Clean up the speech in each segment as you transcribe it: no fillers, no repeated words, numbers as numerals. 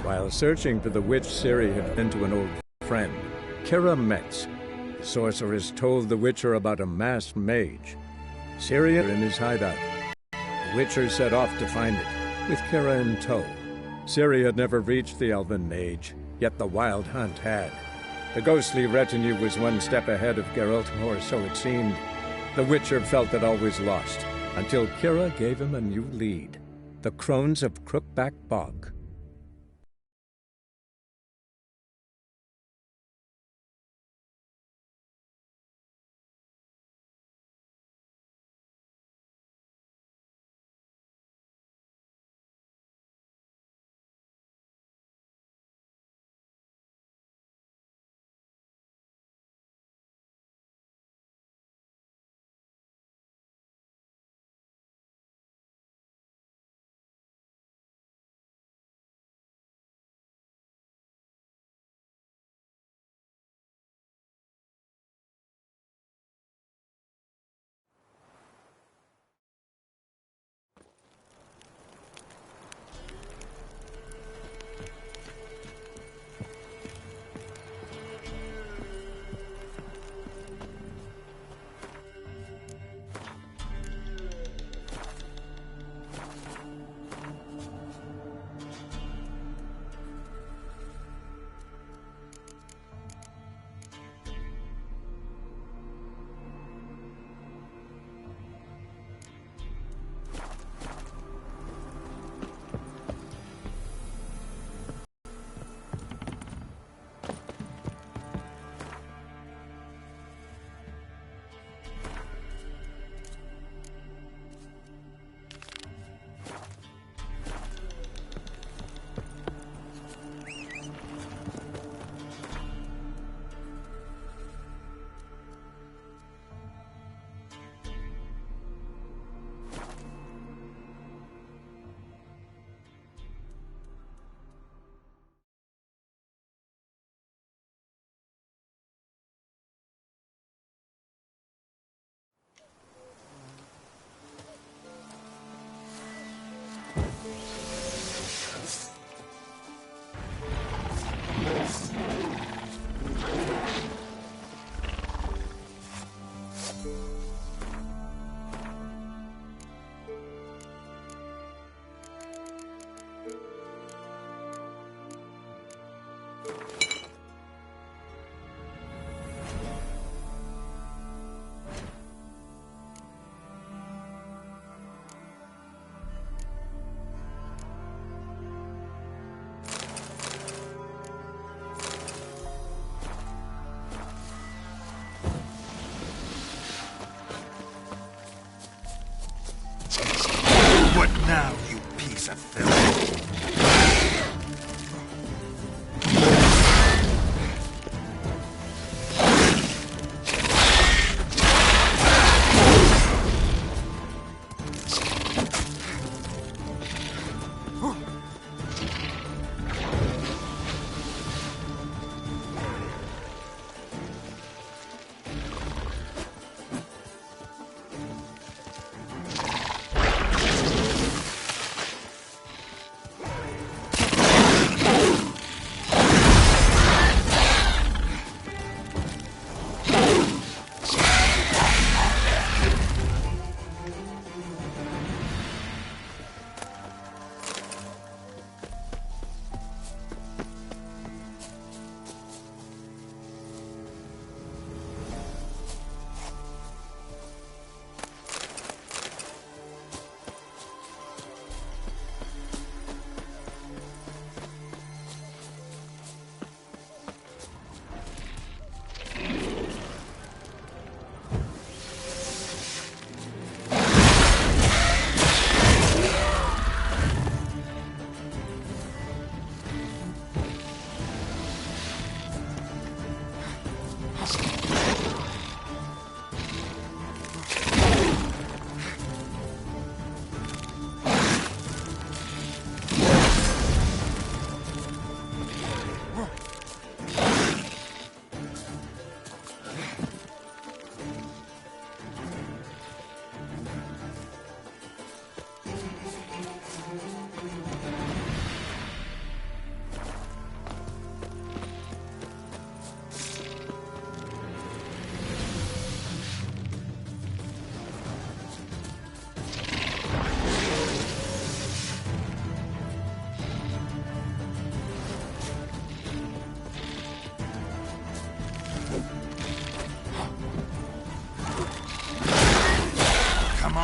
While searching for the witch, Ciri had been to an old friend, Keira Metz. The sorceress told the Witcher about a masked mage. Ciri in his hideout. The Witcher set off to find it, with Keira in tow. Ciri had never reached the elven mage, yet the wild hunt had. The ghostly retinue was one step ahead of Geralt, or so it seemed. The Witcher felt that all was lost, until Keira gave him a new lead. The Crones of Crookback Bog.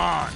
on!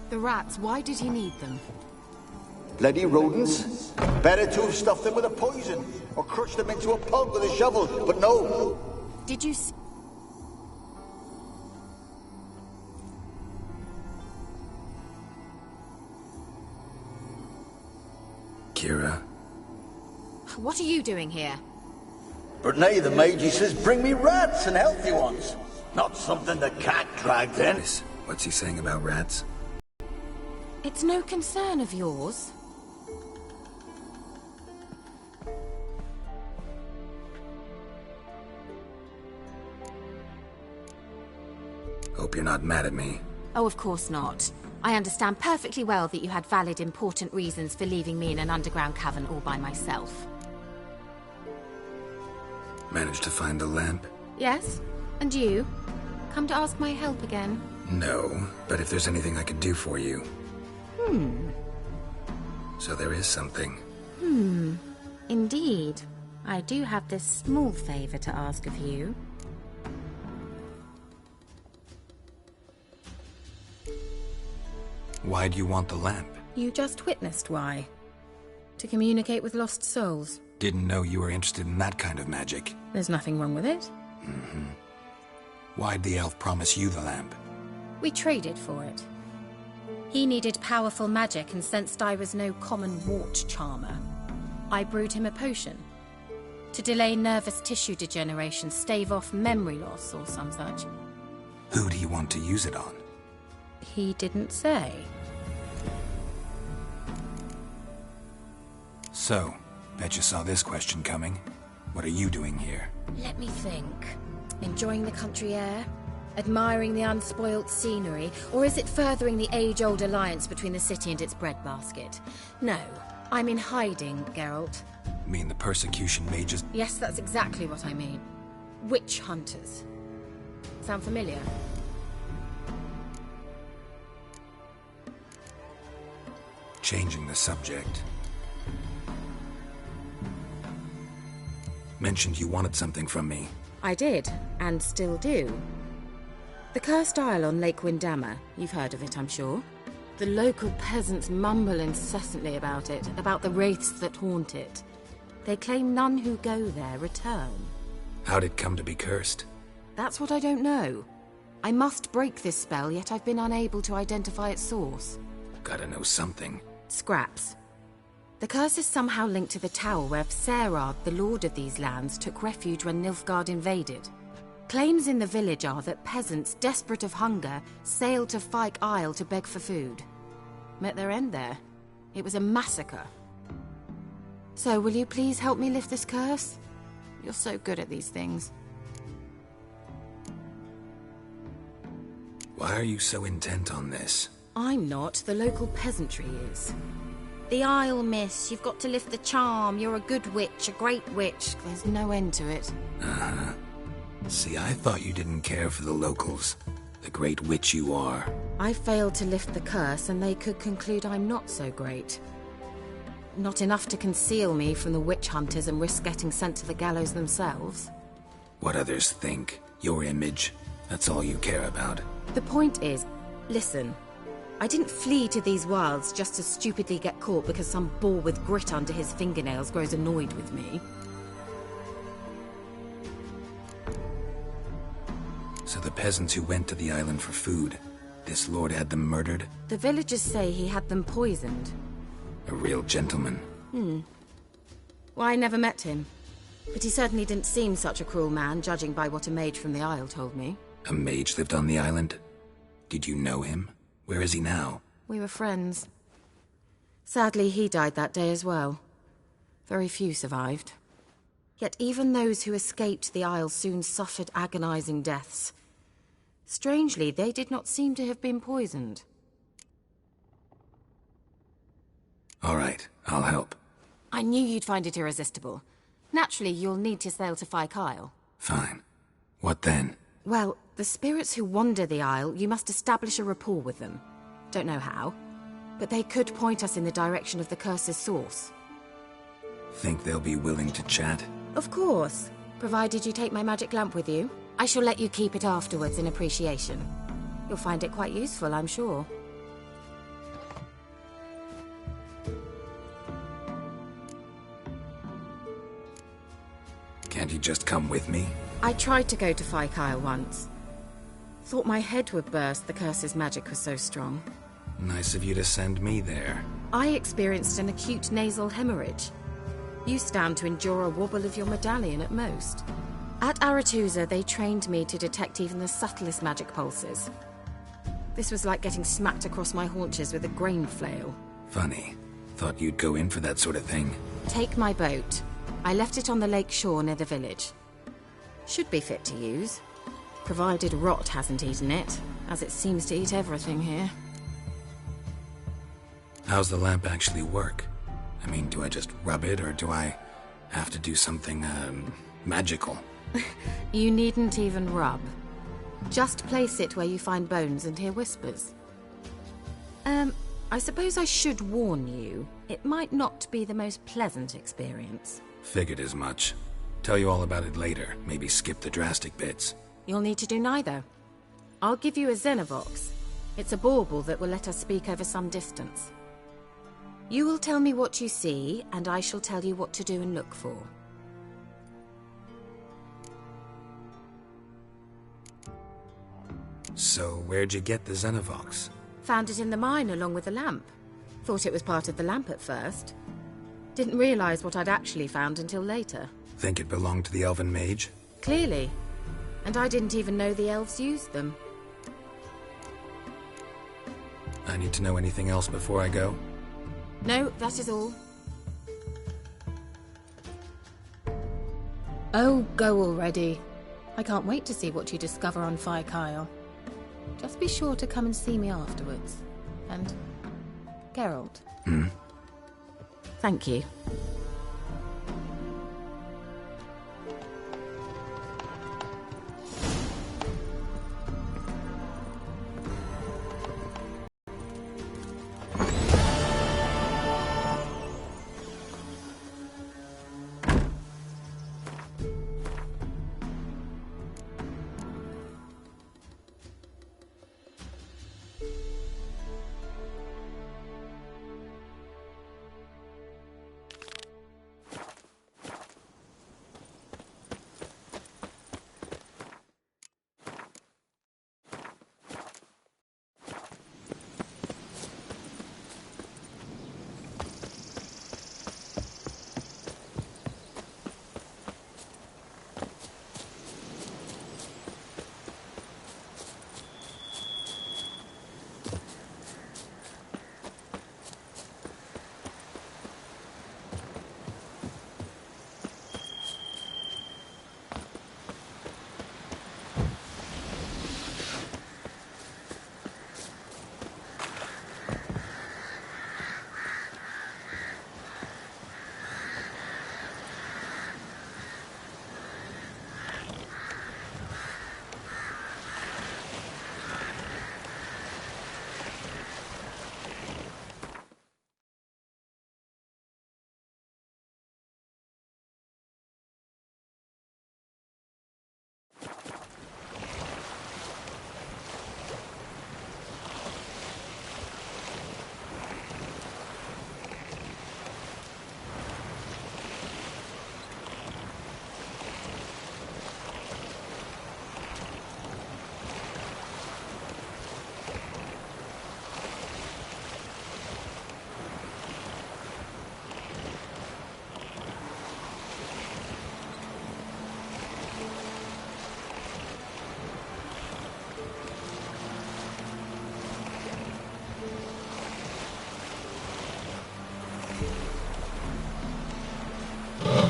The rats, why did he need them? Bloody rodents. Better to have stuffed them with a poison, or crushed them into a pulp with a shovel, but no. Did you Kira? What are you doing here? Brunei the mage, he says, bring me rats and healthy ones. Not something the cat dragged in. What's he saying about rats? It's no concern of yours. Hope you're not mad at me. Oh, of course not. I understand perfectly well that you had valid, important reasons for leaving me in an underground cavern all by myself. Managed to find the lamp? Yes? And you? Come to ask my help again? No, but if there's anything I could do for you. So there is something. Indeed. I do have this small favor to ask of you. Why do you want the lamp? You just witnessed why. To communicate with lost souls. Didn't know you were interested in that kind of magic. There's nothing wrong with it. Why'd the elf promise you the lamp? We traded for it. He needed powerful magic and sensed I was no common wart charmer. I brewed him a potion. To delay nervous tissue degeneration, stave off memory loss or some such. Who'd he want to use it on? He didn't say. So, bet you saw this question coming. What are you doing here? Let me think. Enjoying the country air? Admiring the unspoilt scenery? Or is it furthering the age-old alliance between the city and its breadbasket? No, I'm in hiding, Geralt. Mean the persecution mages? Yes, that's exactly what I mean. Witch hunters. Sound familiar? Changing the subject. Mentioned you wanted something from me. I did, and still do. The Cursed Isle on Lake Windammer. You've heard of it, I'm sure. The local peasants mumble incessantly about it, about the wraiths that haunt it. They claim none who go there return. How'd it come to be cursed? That's what I don't know. I must break this spell, yet I've been unable to identify its source. Gotta know something. Scraps. The curse is somehow linked to the tower where Serad, the lord of these lands, took refuge when Nilfgaard invaded. Claims in the village are that peasants, desperate of hunger, sailed to Fyke Isle to beg for food. Met their end there. It was a massacre. So, will you please help me lift this curse? You're so good at these things. Why are you so intent on this? I'm not. The local peasantry is. The Isle, miss. You've got to lift the charm. You're a good witch, a great witch. There's no end to it. Uh-huh. See, I thought you didn't care for the locals. The great witch you are. I failed to lift the curse, and they could conclude I'm not so great. Not enough to conceal me from the witch hunters and risk getting sent to the gallows themselves. What others think, your image, that's all you care about. The point is, listen, I didn't flee to these wilds just to stupidly get caught because some boar with grit under his fingernails grows annoyed with me. So the peasants who went to the island for food, this lord had them murdered? The villagers say he had them poisoned. A real gentleman. Well, I never met him. But he certainly didn't seem such a cruel man, judging by what a mage from the Isle told me. A mage lived on the island? Did you know him? Where is he now? We were friends. Sadly, he died that day as well. Very few survived. Yet even those who escaped the Isle soon suffered agonizing deaths. Strangely, they did not seem to have been poisoned. All right, I'll help. I knew you'd find it irresistible. Naturally, you'll need to sail to Fyke Isle. Fine. What then? Well, the spirits who wander the Isle, you must establish a rapport with them. Don't know how, but they could point us in the direction of the curse's source. Think they'll be willing to chat? Of course, provided you take my magic lamp with you. I shall let you keep it afterwards in appreciation. You'll find it quite useful, I'm sure. Can't you just come with me? I tried to go to Fyke Isle once. Thought my head would burst, the curse's magic was so strong. Nice of you to send me there. I experienced an acute nasal hemorrhage. You stand to endure a wobble of your medallion at most. At Aretusa, they trained me to detect even the subtlest magic pulses. This was like getting smacked across my haunches with a grain flail. Funny. Thought you'd go in for that sort of thing. Take my boat. I left it on the lake shore near the village. Should be fit to use. Provided rot hasn't eaten it, as it seems to eat everything here. How's the lamp actually work? I mean, do I just rub it, or do I have to do something, magical? You needn't even rub. Just place it where you find bones and hear whispers. I suppose I should warn you, it might not be the most pleasant experience. Figured as much. Tell you all about it later, maybe skip the drastic bits. You'll need to do neither. I'll give you a Xenovox. It's a bauble that will let us speak over some distance. You will tell me what you see, and I shall tell you what to do and look for. So, where'd you get the Xenovox? Found it in the mine along with the lamp. Thought it was part of the lamp at first. Didn't realize what I'd actually found until later. Think it belonged to the Elven Mage? Clearly. And I didn't even know the elves used them. I need to know anything else before I go? No, that is all. Oh, go already. I can't wait to see what you discover on Fyke Isle. Just be sure to come and see me afterwards. And Geralt. Thank you.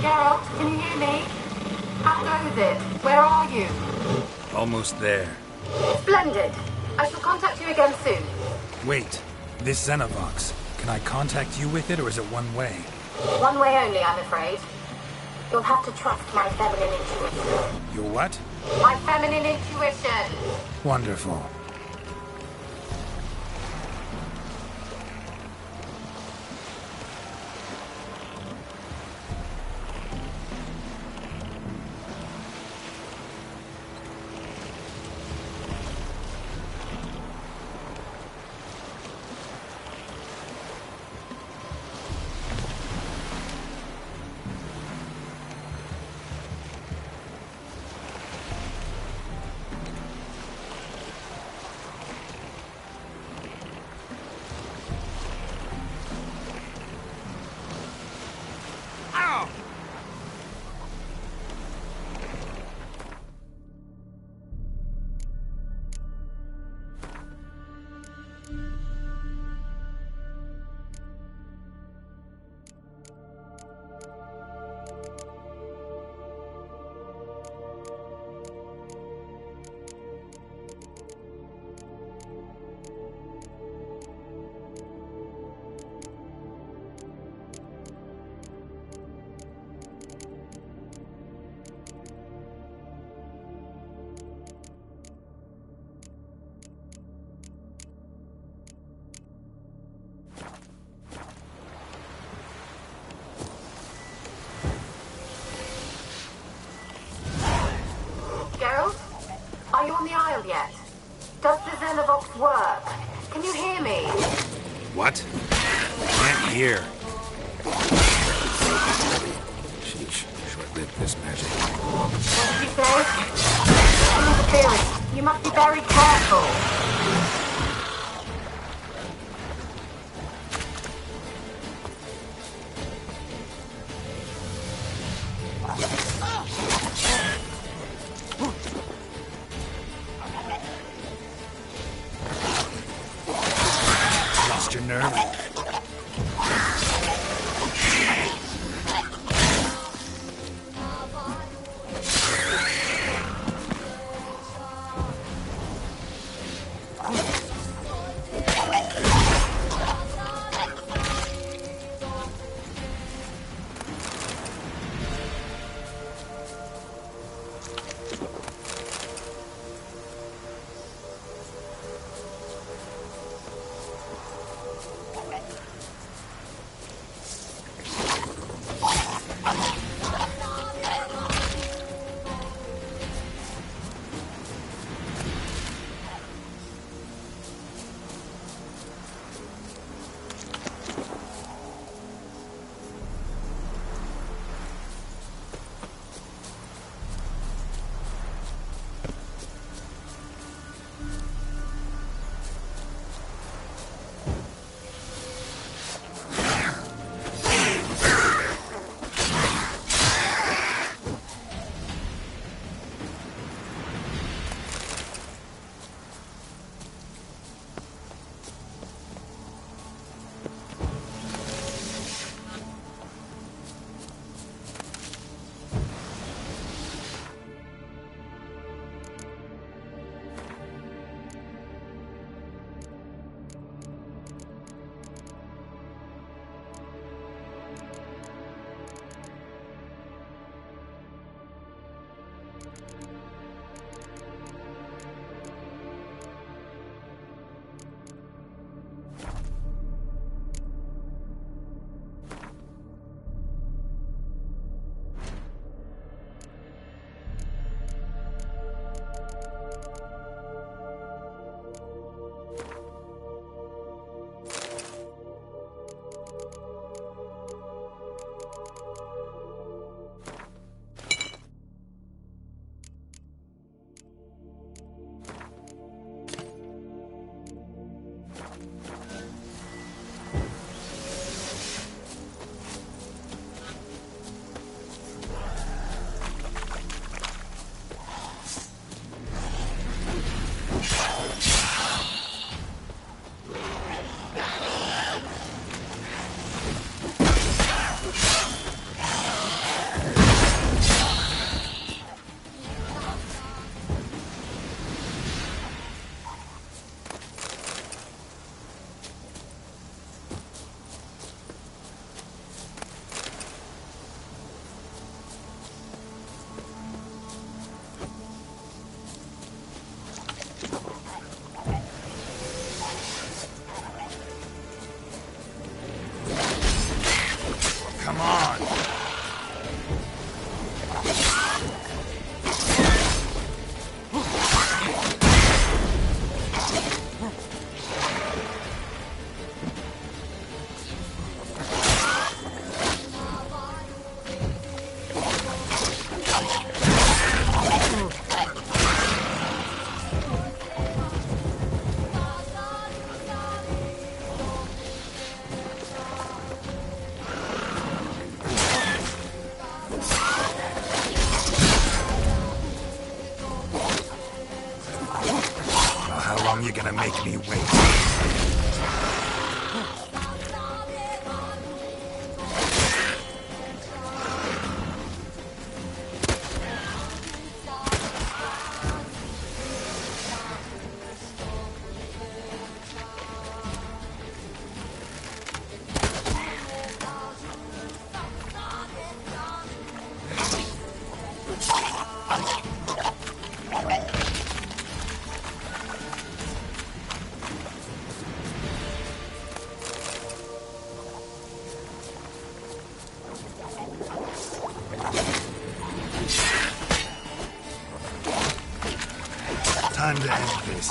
Geralt, can you hear me? How goes it? Where are you? Almost there. Splendid. I shall contact you again soon. Wait, this Xenovox. Can I contact you with it, or is it one way? One way only, I'm afraid. You'll have to trust my feminine intuition. Your what? My feminine intuition. Wonderful. Geralt? Are you on the Isle yet? Does the Xenovox work? Can you hear me? What? I can't hear. Sheesh. Short-lived this magic. What did you say? Interference. You must be very careful. Lost your nerve? Come on! You're gonna make me wait. Time to end this.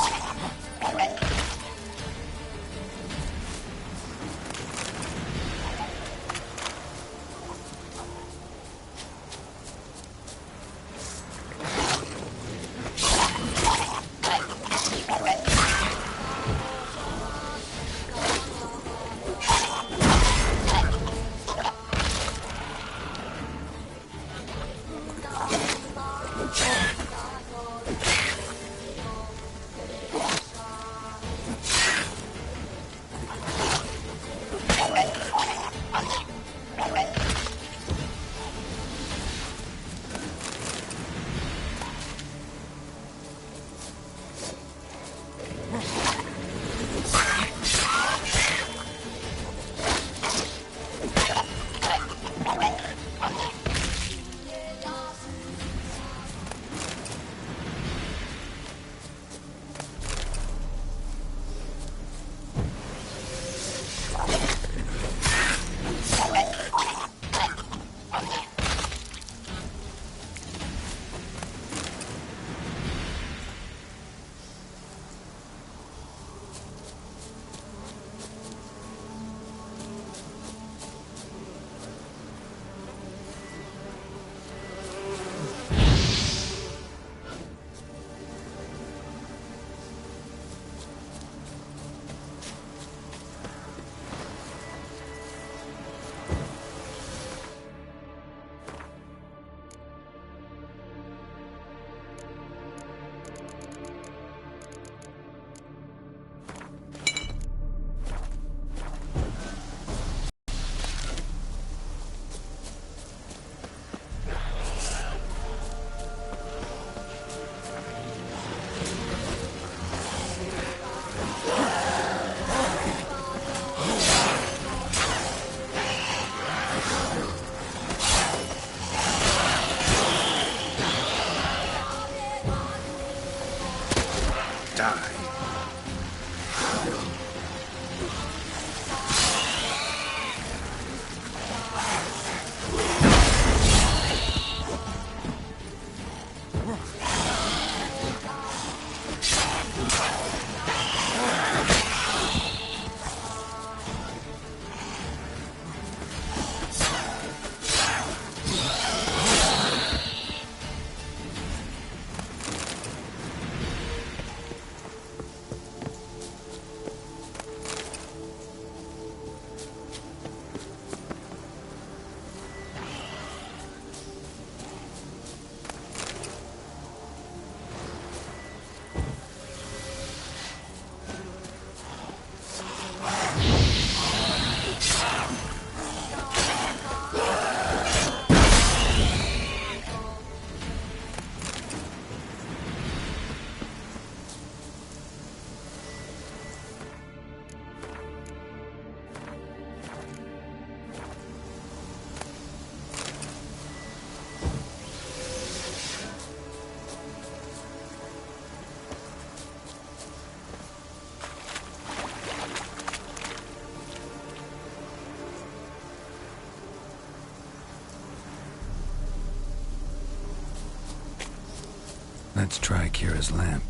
Let's try Kira's lamp.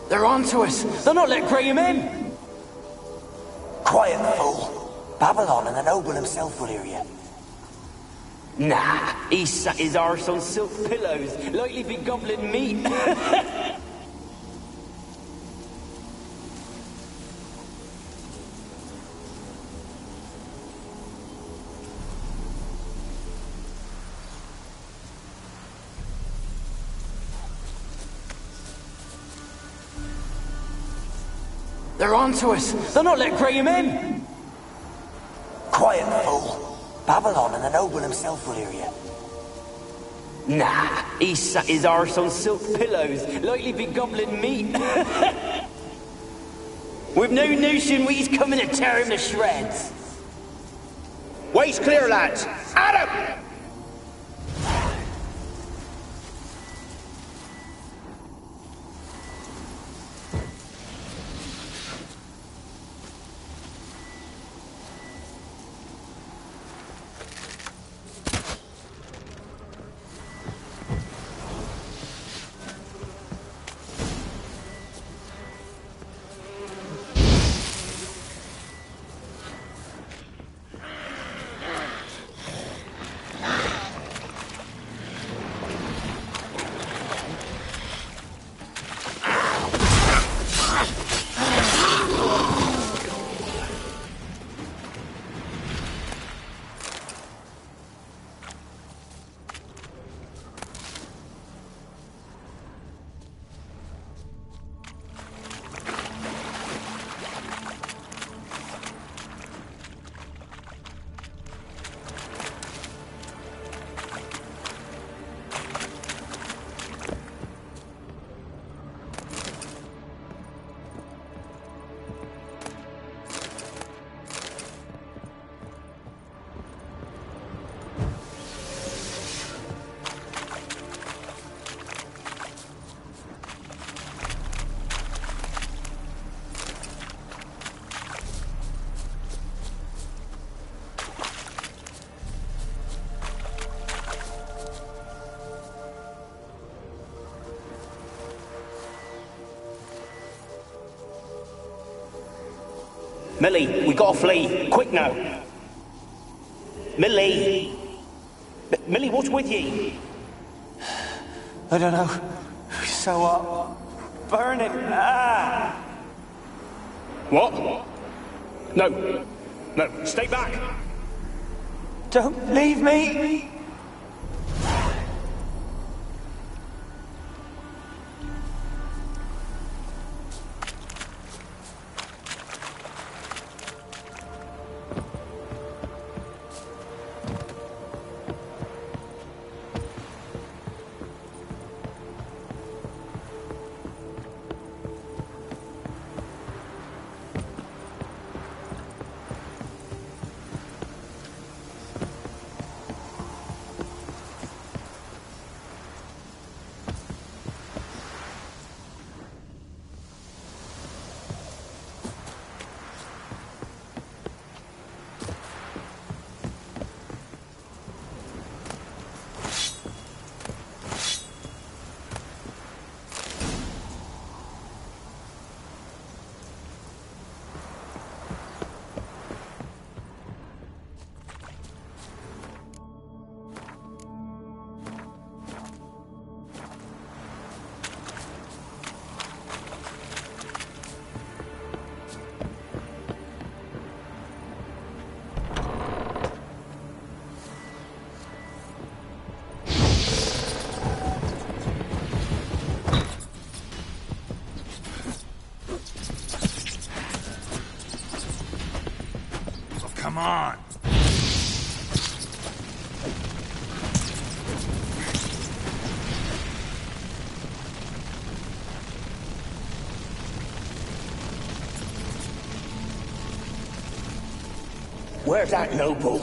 They're onto us! They'll not let Graham in! Quiet, fool. Babylon and the noble himself will hear you. Nah, he sat his arse on silk pillows, likely be gobbling meat. They're onto us! They'll not let Graham in! Quiet, fool. Babylon and the noble himself will hear you. Nah, he sat his arse on silk pillows, likely be gobbling meat. We've no notion he's coming to tear him to shreds. Way's clear, lads! Adam! Millie, we gotta flee. Quick now. Millie! Millie, what's with ye? I don't know. So what? Burn it! Ah! What? No. No, stay back! Don't leave me! Come on! Where's that noble?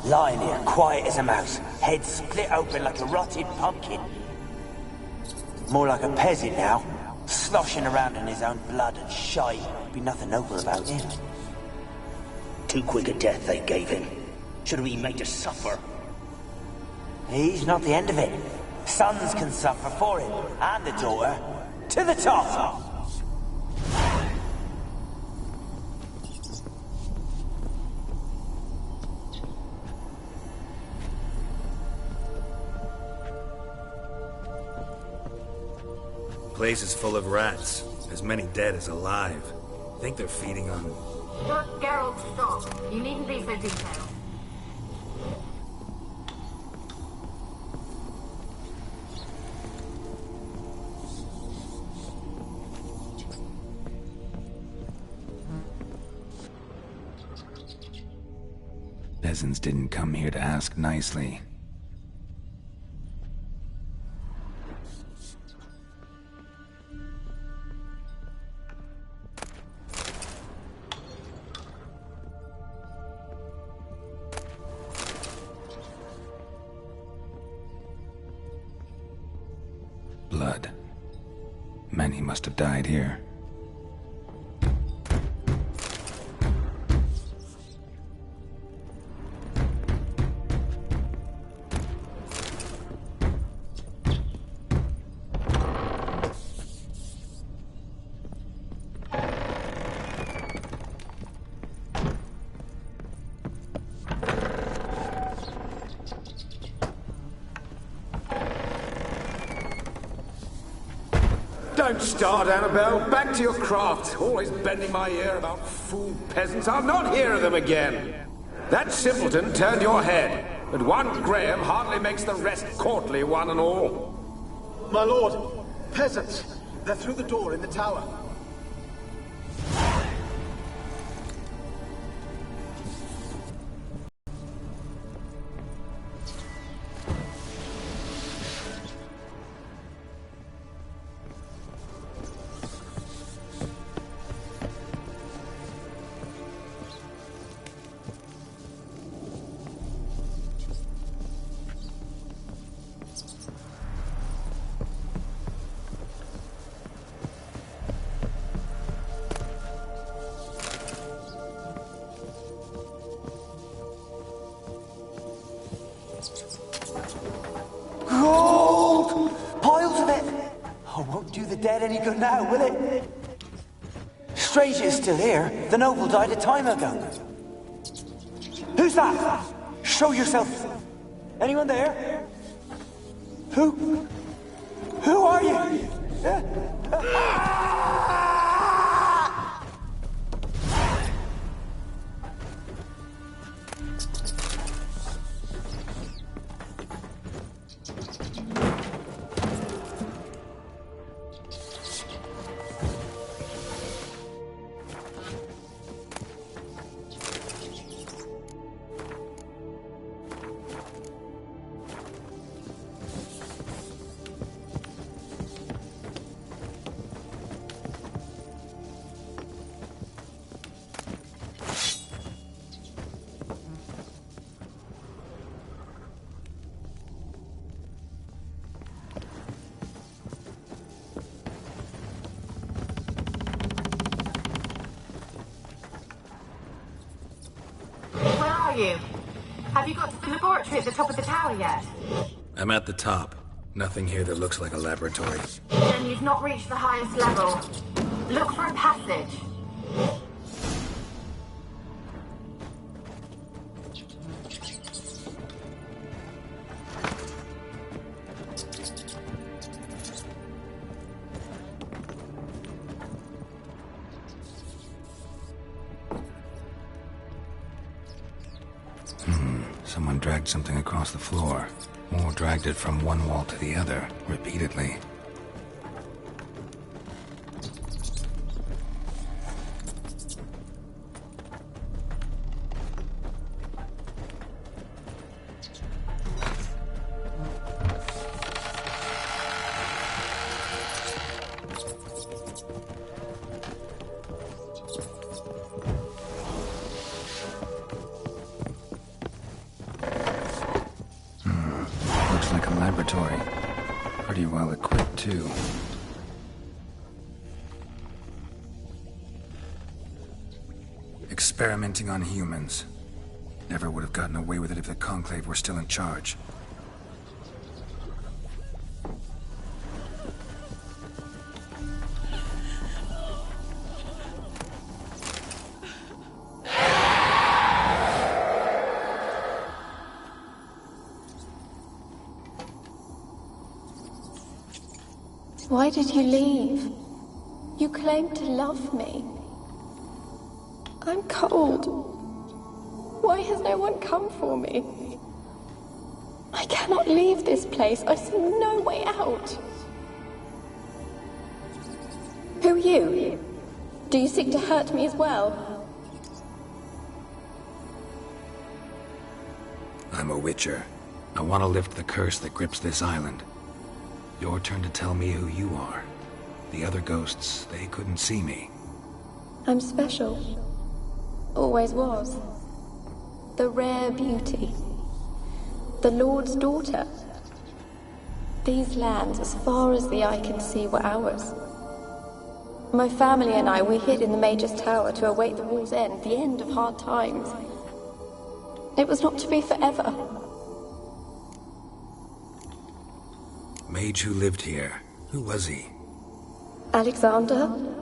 Lying here, quiet as a mouse, head split open like a rotted pumpkin. More like a peasant now, sloshing around in his own blood and shite. Be nothing noble about him. Too quick a death they gave him. Should have been made to suffer. He's not the end of it. Sons can suffer for him, and the daughter. To the top! Place is full of rats. As many dead as alive. Think they're feeding on... Geralt, stop. You needn't be so detailed. Peasants didn't come here to ask nicely. Blood. Many must have died here. Don't start, Annabelle. Back to your craft. Always bending my ear about fool peasants. I'll not hear of them again. That simpleton turned your head, but one Graham hardly makes the rest courtly, one and all. My lord, peasants. They're through the door in the tower. Gold! Piles of it! Oh, won't do the dead any good now, will it? Strange it's still here. The noble died a time ago. Who's that? Show yourself. Anyone there? Who are you? Have you got to the laboratory at the top of the tower yet? I'm at the top. Nothing here that looks like a laboratory. Then you've not reached the highest level. Look for a passage. Someone dragged something across the floor. Or dragged it from one wall to the other, repeatedly. Looks like a laboratory. Pretty well equipped, too. Experimenting on humans. Never would have gotten away with it if the Conclave were still in charge. Why did you leave? You claimed to love me. I'm cold. Why has no one come for me? I cannot leave this place. I see no way out. Who are you? Do you seek to hurt me as well? I'm a Witcher. I want to lift the curse that grips this island. Your turn to tell me who you are. The other ghosts, they couldn't see me. I'm special. Always was. The rare beauty. The Lord's daughter. These lands, as far as the eye can see, were ours. My family and I, we hid in the Mage's Tower to await the war's end, the end of hard times. It was not to be forever. Mage who lived here. Who was he? Alexander?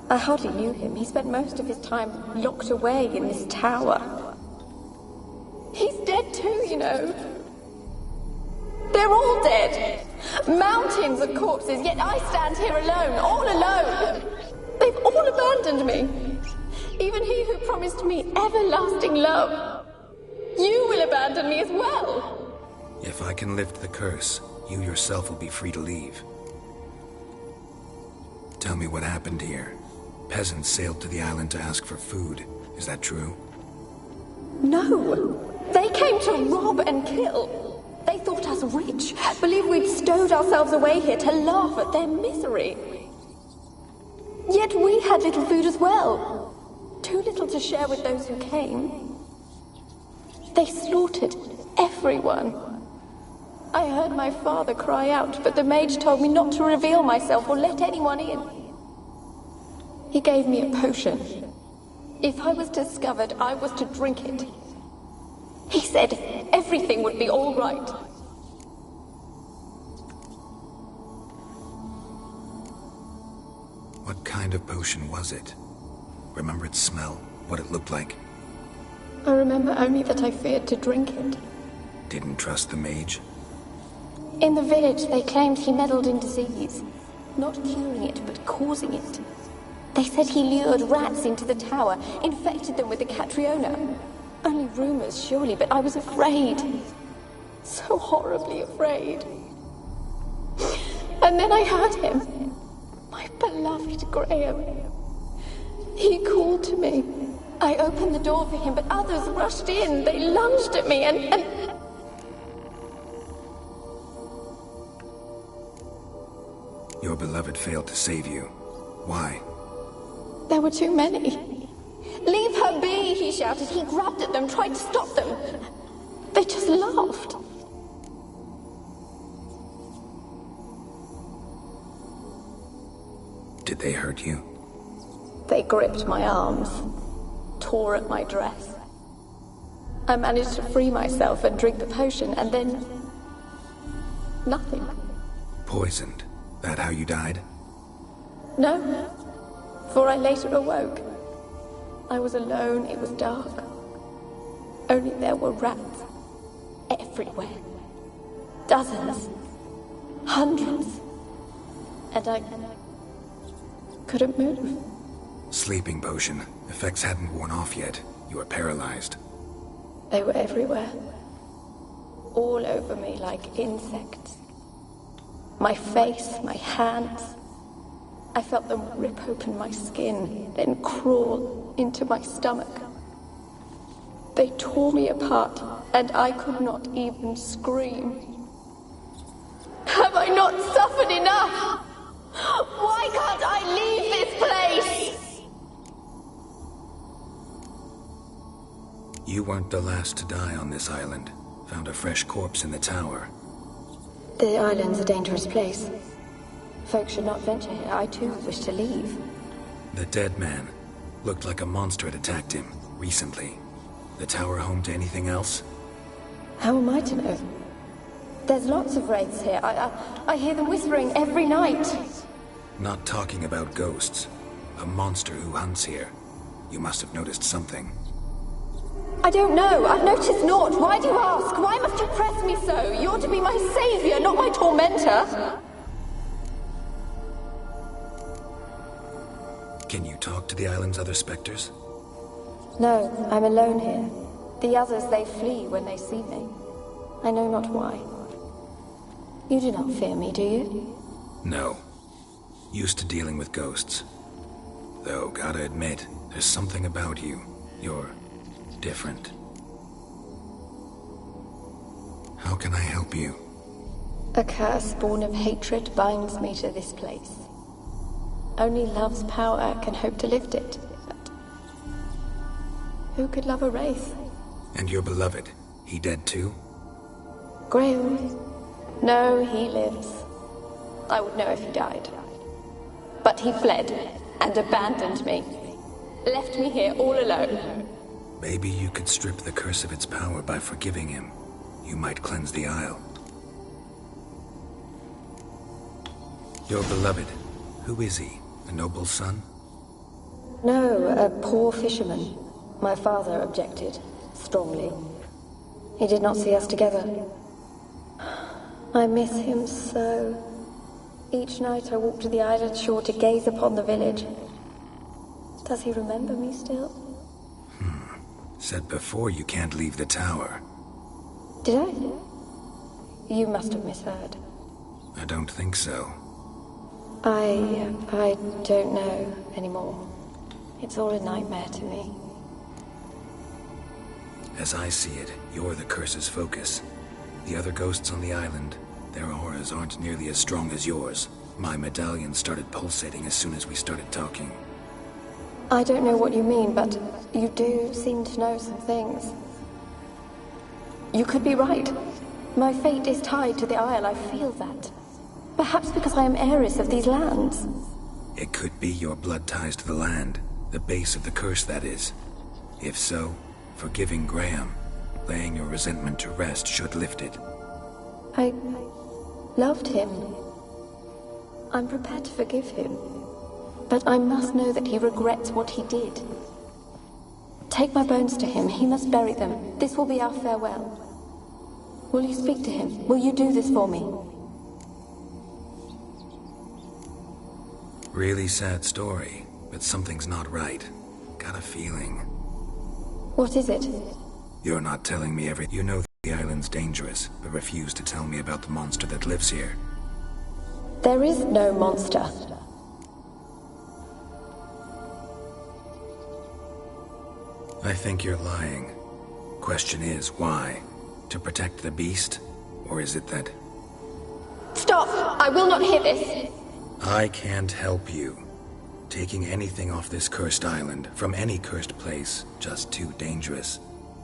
I hardly knew him. He spent most of his time locked away in this tower. He's dead too, you know. They're all dead. Mountains of corpses, yet I stand here alone, all alone. They've all abandoned me. Even he who promised me everlasting love. You will abandon me as well. If I can lift the curse, you yourself will be free to leave. Tell me what happened here. Peasants sailed to the island to ask for food. Is that true? No. They came to rob and kill. They thought us rich, believed we'd stowed ourselves away here to laugh at their misery. Yet we had little food as well. Too little to share with those who came. They slaughtered everyone. I heard my father cry out, but the mage told me not to reveal myself or let anyone in. He gave me a potion. If I was discovered, I was to drink it. He said everything would be all right. What kind of potion was it? Remember its smell? What it looked like? I remember only that I feared to drink it. Didn't trust the mage? In the village, they claimed he meddled in disease. Not curing it, but causing it. They said he lured rats into the tower, infected them with the Catriona. Only rumors, surely, but I was afraid. So horribly afraid. And then I heard him. My beloved Graham. He called to me. I opened the door for him, but others rushed in. They lunged at me and... Your beloved failed to save you. Why? There were too many. Leave her be, he shouted. He grabbed at them, tried to stop them. They just laughed. Did they hurt you? They gripped my arms, tore at my dress. I managed to free myself and drink the potion, and then... nothing. Poisoned? That how you died? No, for I later awoke. I was alone, it was dark. Only there were rats. Everywhere. Dozens. Hundreds. And I couldn't move. Sleeping potion. Effects hadn't worn off yet. You were paralyzed. They were everywhere. All over me like insects. My face, my hands. I felt them rip open my skin, then crawl into my stomach. They tore me apart, and I could not even scream. Have I not suffered enough? Why can't I leave this place? You weren't the last to die on this island. Found a fresh corpse in the tower. The island's a dangerous place. Folks should not venture here. I too wish to leave. The dead man. Looked like a monster had attacked him. Recently. The tower home to anything else? How am I to know? There's lots of wraiths here. I hear them whispering every night. Not talking about ghosts. A monster who hunts here. You must have noticed something. I don't know. I've noticed naught. Why do you ask? Why must you press me so? You're to be my savior, not my tormentor. Can you talk to the island's other specters? No, I'm alone here. The others, they flee when they see me. I know not why. You do not fear me, do you? No. Used to dealing with ghosts. Though, gotta admit, there's something about you. You're different. How can I help you? A curse born of hatred binds me to this place. Only love's power can hope to lift it. But who could love a wraith? And your beloved, he dead too? Graham? No, he lives. I would know if he died. But he fled and abandoned me. Left me here all alone. Maybe you could strip the curse of its power by forgiving him. You might cleanse the Isle. Your beloved, who is he? A noble son? No, a poor fisherman. My father objected, strongly. He did not see us together. I miss him so. Each night I walk to the island shore to gaze upon the village. Does he remember me still? Said before you can't leave the tower. Did I? You must have misheard. I don't think so. I don't know anymore. It's all a nightmare to me. As I see it, you're the curse's focus. The other ghosts on the island, their auras aren't nearly as strong as yours. My medallion started pulsating as soon as we started talking. I don't know what you mean, but you do seem to know some things. You could be right. My fate is tied to the Isle, I feel that. Perhaps because I am heiress of these lands. It could be your blood ties to the land, the base of the curse, that is. If so, forgiving Graham, laying your resentment to rest should lift it. I loved him. I'm prepared to forgive him. But I must know that he regrets what he did. Take my bones to him. He must bury them. This will be our farewell. Will you speak to him? Will you do this for me? Really sad story, but something's not right. Got a feeling. What is it? You're not telling me everything. You know the island's dangerous, but refuse to tell me about the monster that lives here. There is no monster. I think you're lying. Question is, why? To protect the beast? Or is it that... Stop! I will not hear this! I can't help you. Taking anything off this cursed island, from any cursed place, just too dangerous.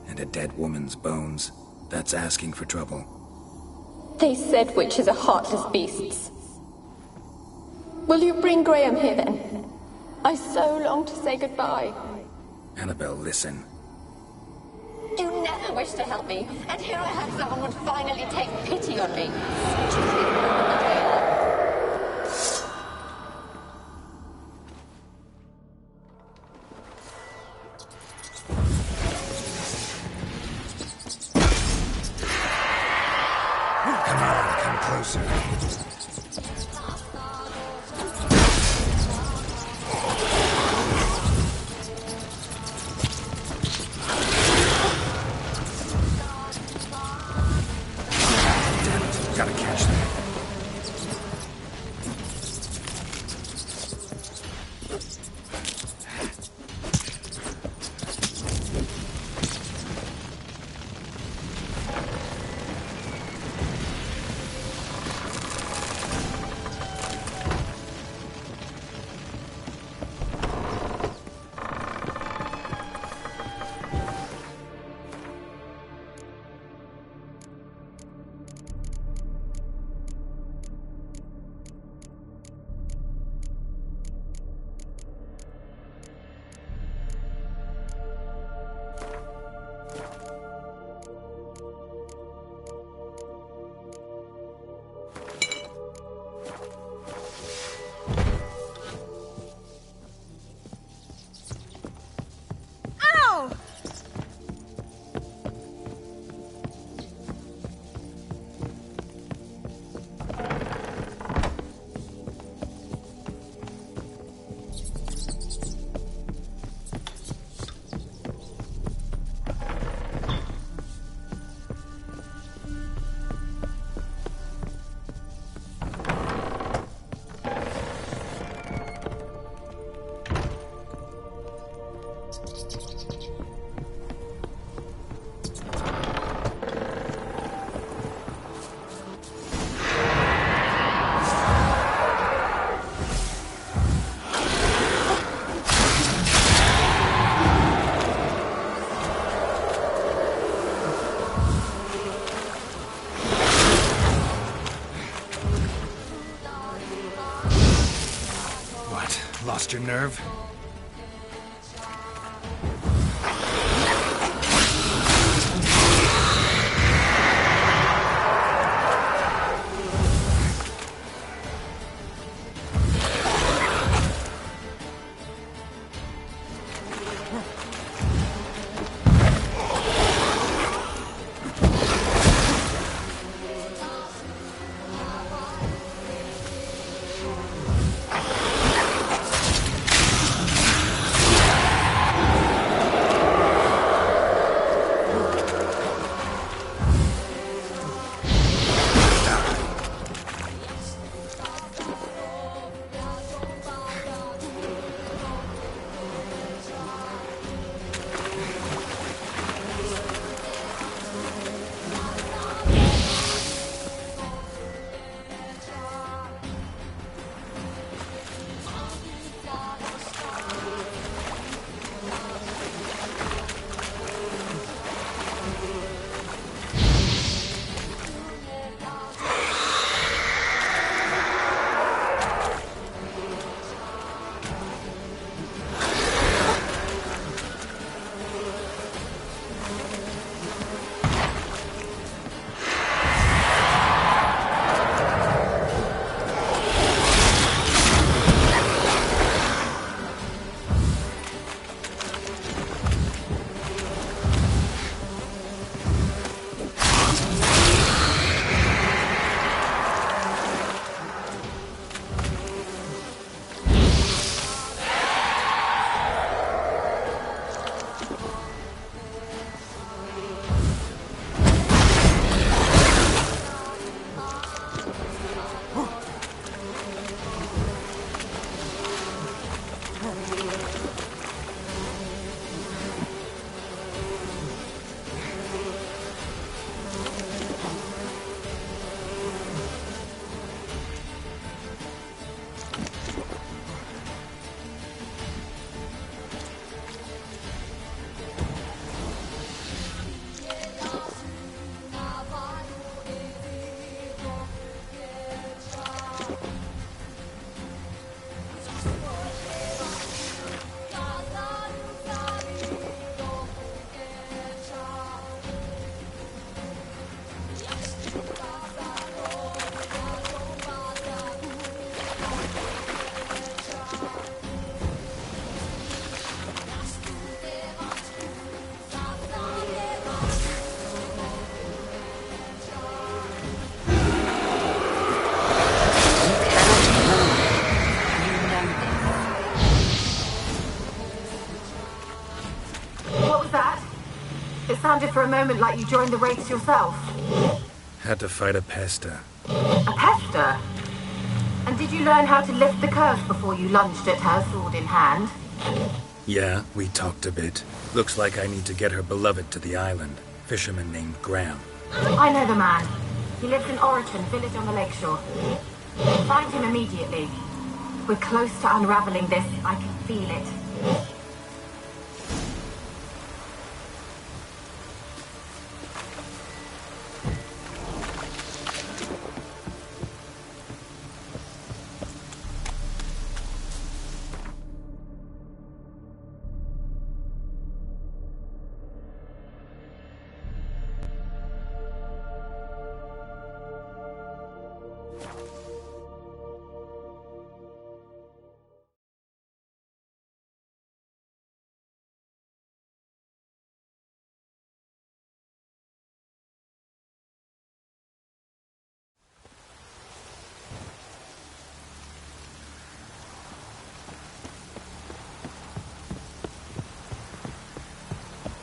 And a dead woman's bones, that's asking for trouble. They said witches are heartless beasts. Will you bring Graham here then? I so long to say goodbye. Annabelle, listen. You never wished to help me, and here I have someone would finally take pity on me. Come on, come closer. Gotta catch that. Lost your nerve? Sounded for a moment like you joined the Wraiths yourself. Had to fight a pester. A pester? And did you learn how to lift the curse before you lunged at her, sword in hand? Yeah, we talked a bit. Looks like I need to get her beloved to the island. Fisherman named Graham. I know the man. He lives in Oriton, village on the lakeshore. Find him immediately. We're close to unraveling this. I can feel it.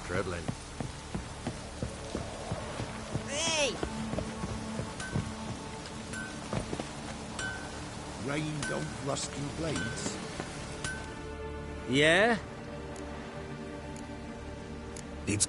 Treadling. Hey! Rain don't rust your blades. Yeah? Needs...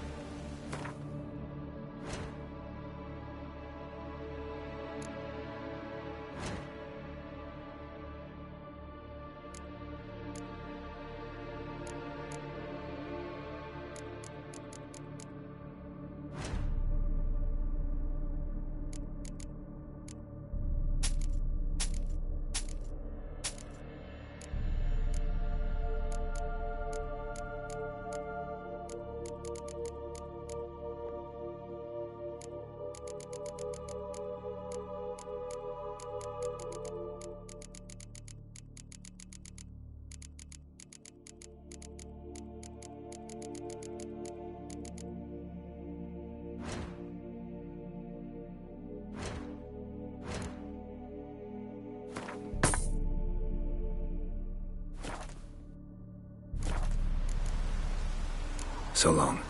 So long.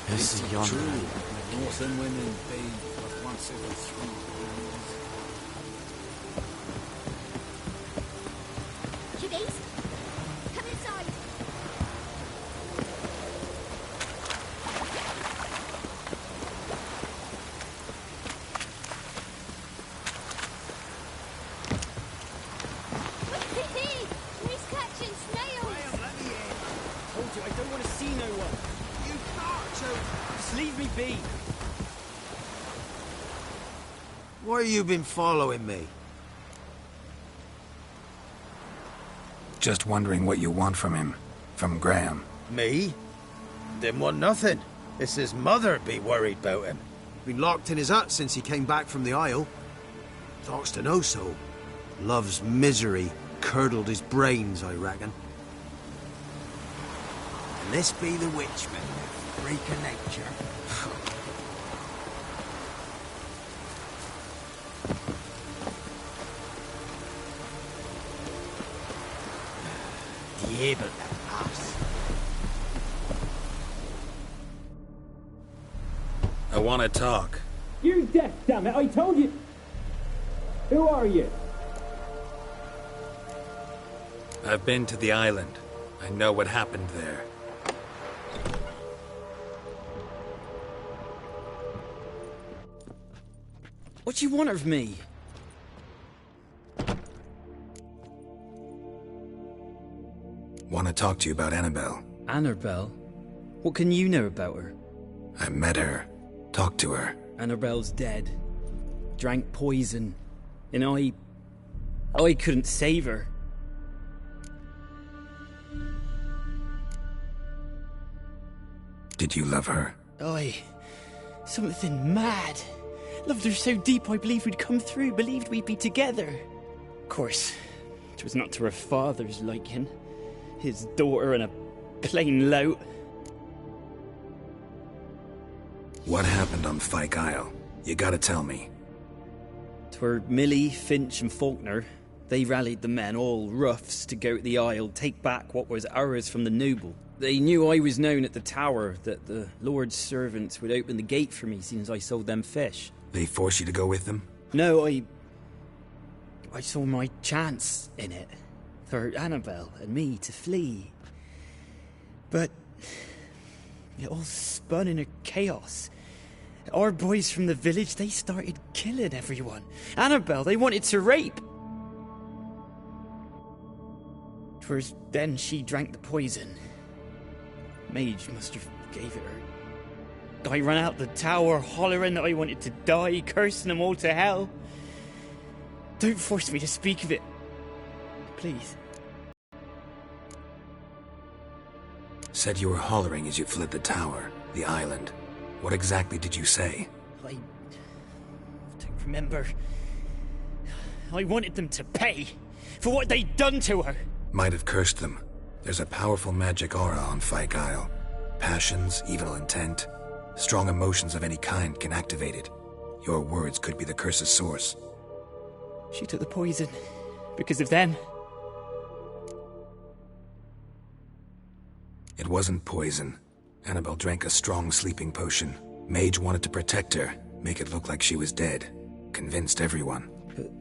This is yonder. North and women bathe but once every 3 years. Kiddies, come inside. He's catching snails. Graham, let me in. Told you, I don't want to see no one. You can't, so just leave me be. Why you been following me? Just wondering what you want from him. From Graham. Me? Didn't want nothing. It's his mother be worried about him. Been locked in his hut since he came back from the Isle. Talks to no soul. Love's misery curdled his brains, I reckon. And this be the witchman, freak of nature. Diable ass. I want to talk. You're deaf, damn it! I told you. Who are you? I've been to the island. I know what happened there. What do you want of me? Want to talk to you about Annabelle. Annabelle? What can you know about her? I met her. Talked to her. Annabelle's dead. Drank poison. And I couldn't save her. Did you love her? Something mad. Loved her so deep I believed we'd come through, believed we'd be together. Of course, it was not to her father's liking. His daughter and a plain lout. What happened on Fyke Isle? You gotta tell me. 'Twere Millie, Finch and Faulkner. They rallied the men, all roughs, to go to the Isle, take back what was ours from the noble. They knew I was known at the tower, that the Lord's servants would open the gate for me since I sold them fish. They forced you to go with them? No, I saw my chance in it. For Annabelle and me to flee. But it all spun in a chaos. Our boys from the village, they started killing everyone. Annabelle, they wanted to rape. 'Twas then she drank the poison. Mage must have gave it her. I ran out the tower hollering that I wanted to die, cursing them all to hell. Don't force me to speak of it. Please. Said you were hollering as you fled the tower, the island. What exactly did you say? I don't remember. I wanted them to pay for what they'd done to her. Might have cursed them. There's a powerful magic aura on Fyke Isle. Passions, evil intent, strong emotions of any kind can activate it. Your words could be the curse's source. She took the poison because of them. It wasn't poison. Annabelle drank a strong sleeping potion. Mage wanted to protect her, make it look like she was dead. Convinced everyone. But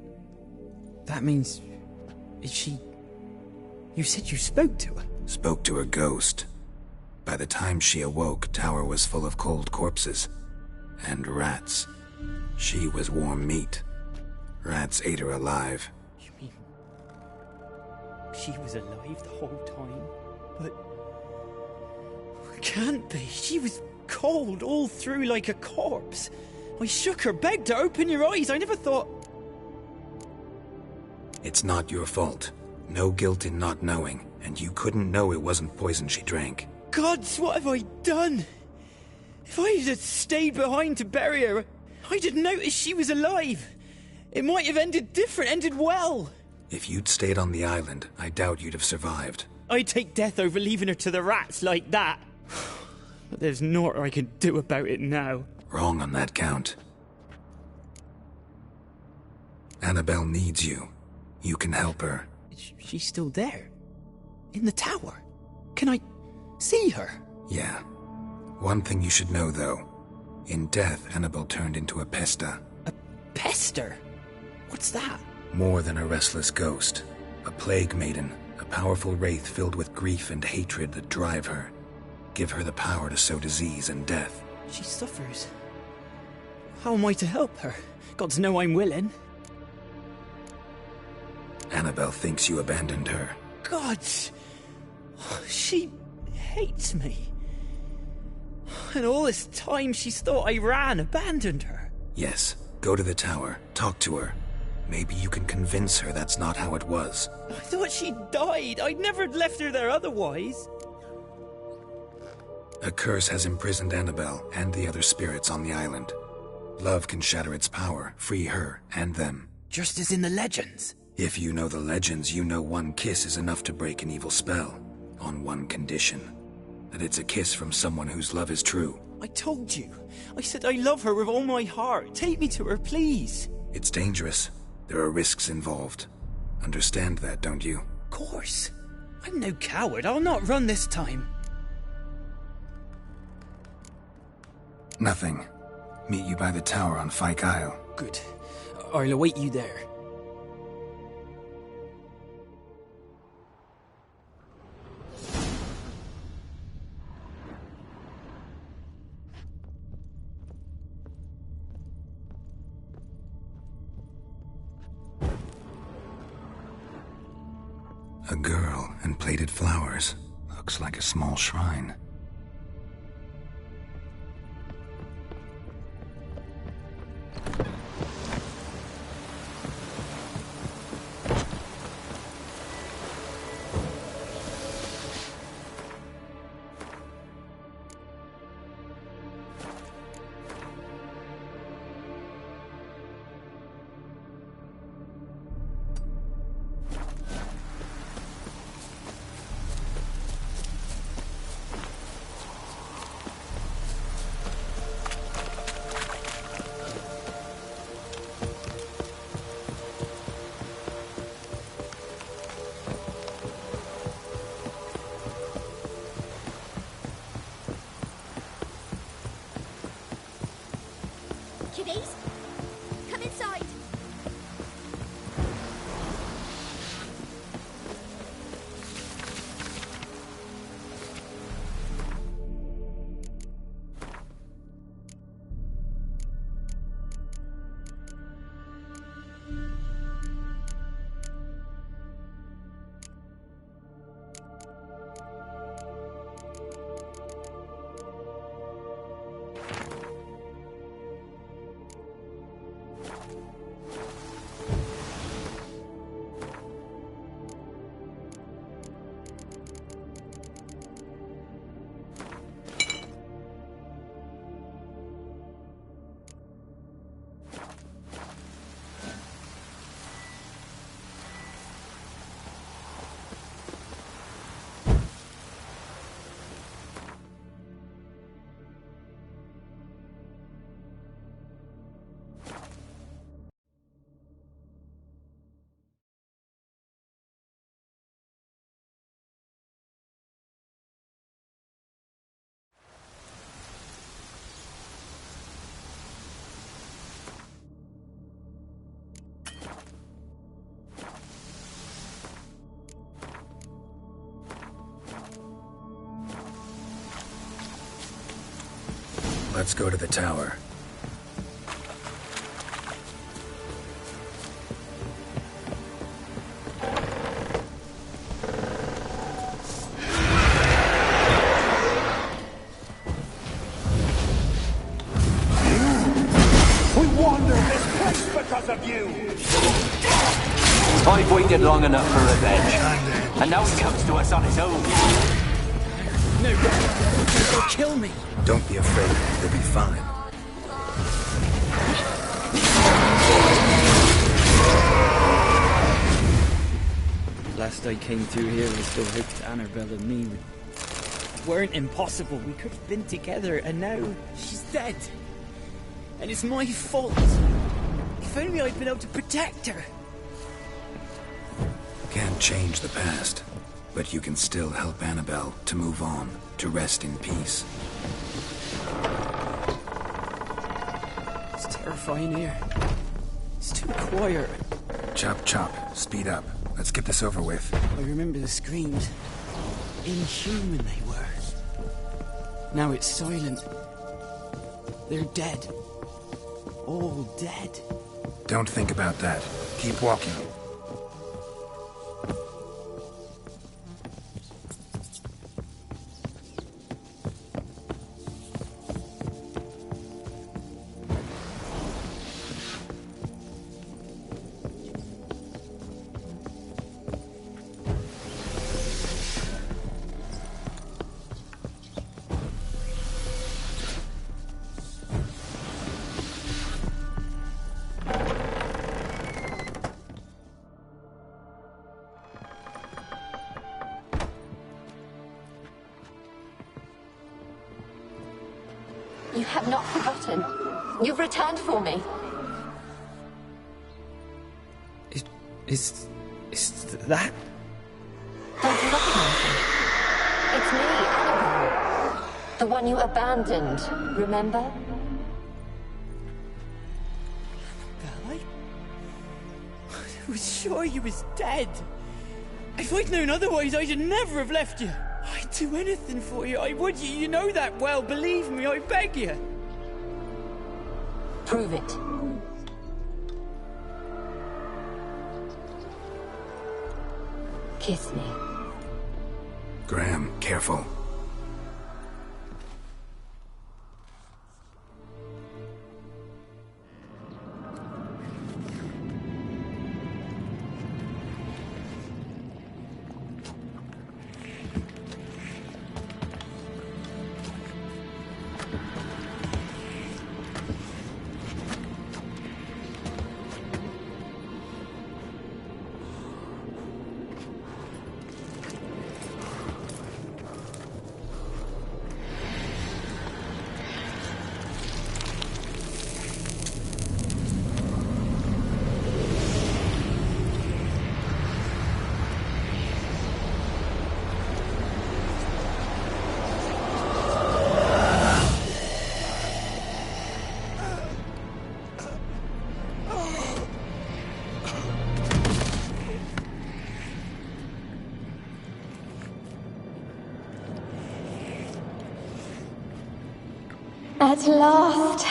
that means... is she... You said you spoke to her? Spoke to her ghost. By the time she awoke, Tower was full of cold corpses. And rats. She was warm meat. Rats ate her alive. You mean... she was alive the whole time? But... can't be. She was cold all through like a corpse. I shook her, begged her, open your eyes. I never thought... It's not your fault. No guilt in not knowing, and you couldn't know it wasn't poison she drank. Gods, what have I done? If I had stayed behind to bury her, I'd have noticed she was alive. It might have ended different, ended well. If you'd stayed on the island, I doubt you'd have survived. I'd take death over leaving her to the rats like that. But there's naught I can do about it now. Wrong on that count. Annabelle needs you. You can help her. She's still there. In the tower. Can I see her? Yeah. One thing you should know, though. In death, Annabelle turned into a pesta. A pester? What's that? More than a restless ghost. A plague maiden. A powerful wraith filled with grief and hatred that drive her. Give her the power to sow disease and death. She suffers. How am I to help her? Gods know I'm willing. Annabelle thinks you abandoned her. Gods! She hates me. And all this time she's thought I abandoned her. Yes. Go to the tower. Talk to her. Maybe you can convince her that's not how it was. I thought she died. I'd never left her there otherwise. A curse has imprisoned Annabelle and the other spirits on the island. Love can shatter its power, free her and them. Just as in the legends. If you know the legends, you know one kiss is enough to break an evil spell. On one condition. That it's a kiss from someone whose love is true. I told you. I said I love her with all my heart. Take me to her, please. It's dangerous. There are risks involved. Understand that, don't you? Of course. I'm no coward. I'll not run this time. Nothing. Meet you by the tower on Fyke Isle. Good. I'll await you there. A girl and plated flowers. Looks like a small shrine. Kiddies, come inside. Let's go to the tower. We wander this place because of you! I've waited long enough for revenge. And now he comes to us on his own. No, they'll kill me. Don't be afraid. You'll be fine. Last I came through here, I still hoped Annabelle and me would weren't impossible. We could have been together, and now she's dead. And it's my fault. If only I'd been able to protect her. Can't change the past, but you can still help Annabelle to move on, to rest in peace. It's terrifying here. It's too quiet. Chop, chop. Speed up. Let's get this over with. I remember the screams. Inhuman they were. Now it's silent. They're dead. All dead. Don't think about that. Keep walking. You have not forgotten. You've returned for me. Is that? Don't you recognize me? It's me, Annabelle. The one you abandoned, remember? I was sure you was dead. If I'd known otherwise, I'd never have left you. I'd do anything for you. I would. You know that well. Believe me, I beg you. Prove it. Kiss me. Graham, careful. At last.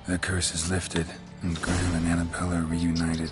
The curse is lifted, and Graham and Annabelle are reunited.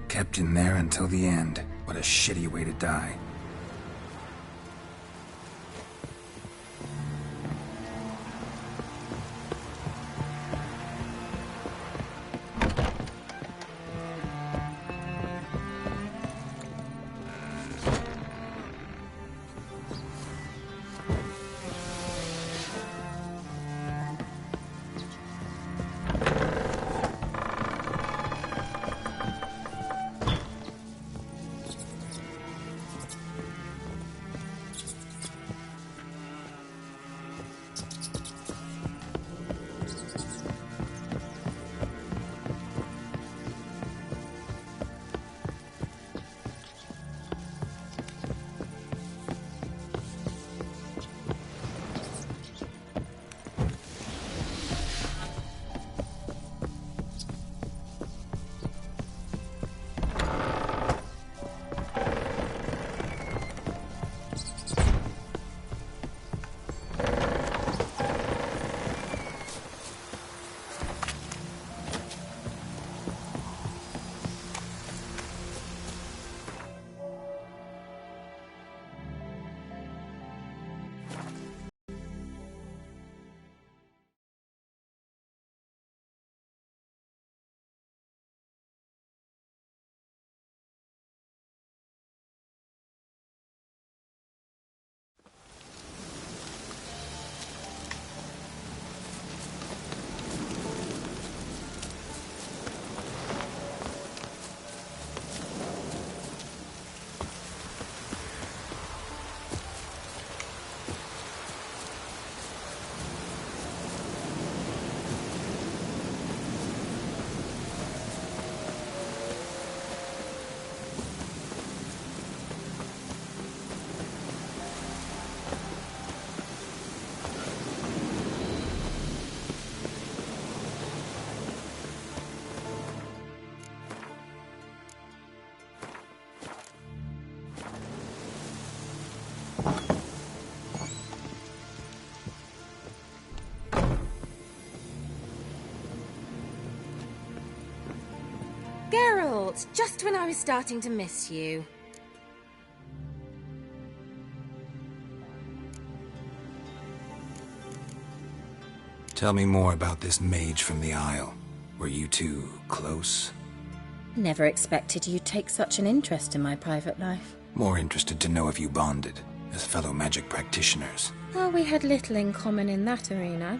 Kept in there until the end. What a shitty way to die. That's just when I was starting to miss you. Tell me more about this mage from the Isle. Were you two close? Never expected you'd take such an interest in my private life. More interested to know if you bonded, as fellow magic practitioners. Well, we had little in common in that arena.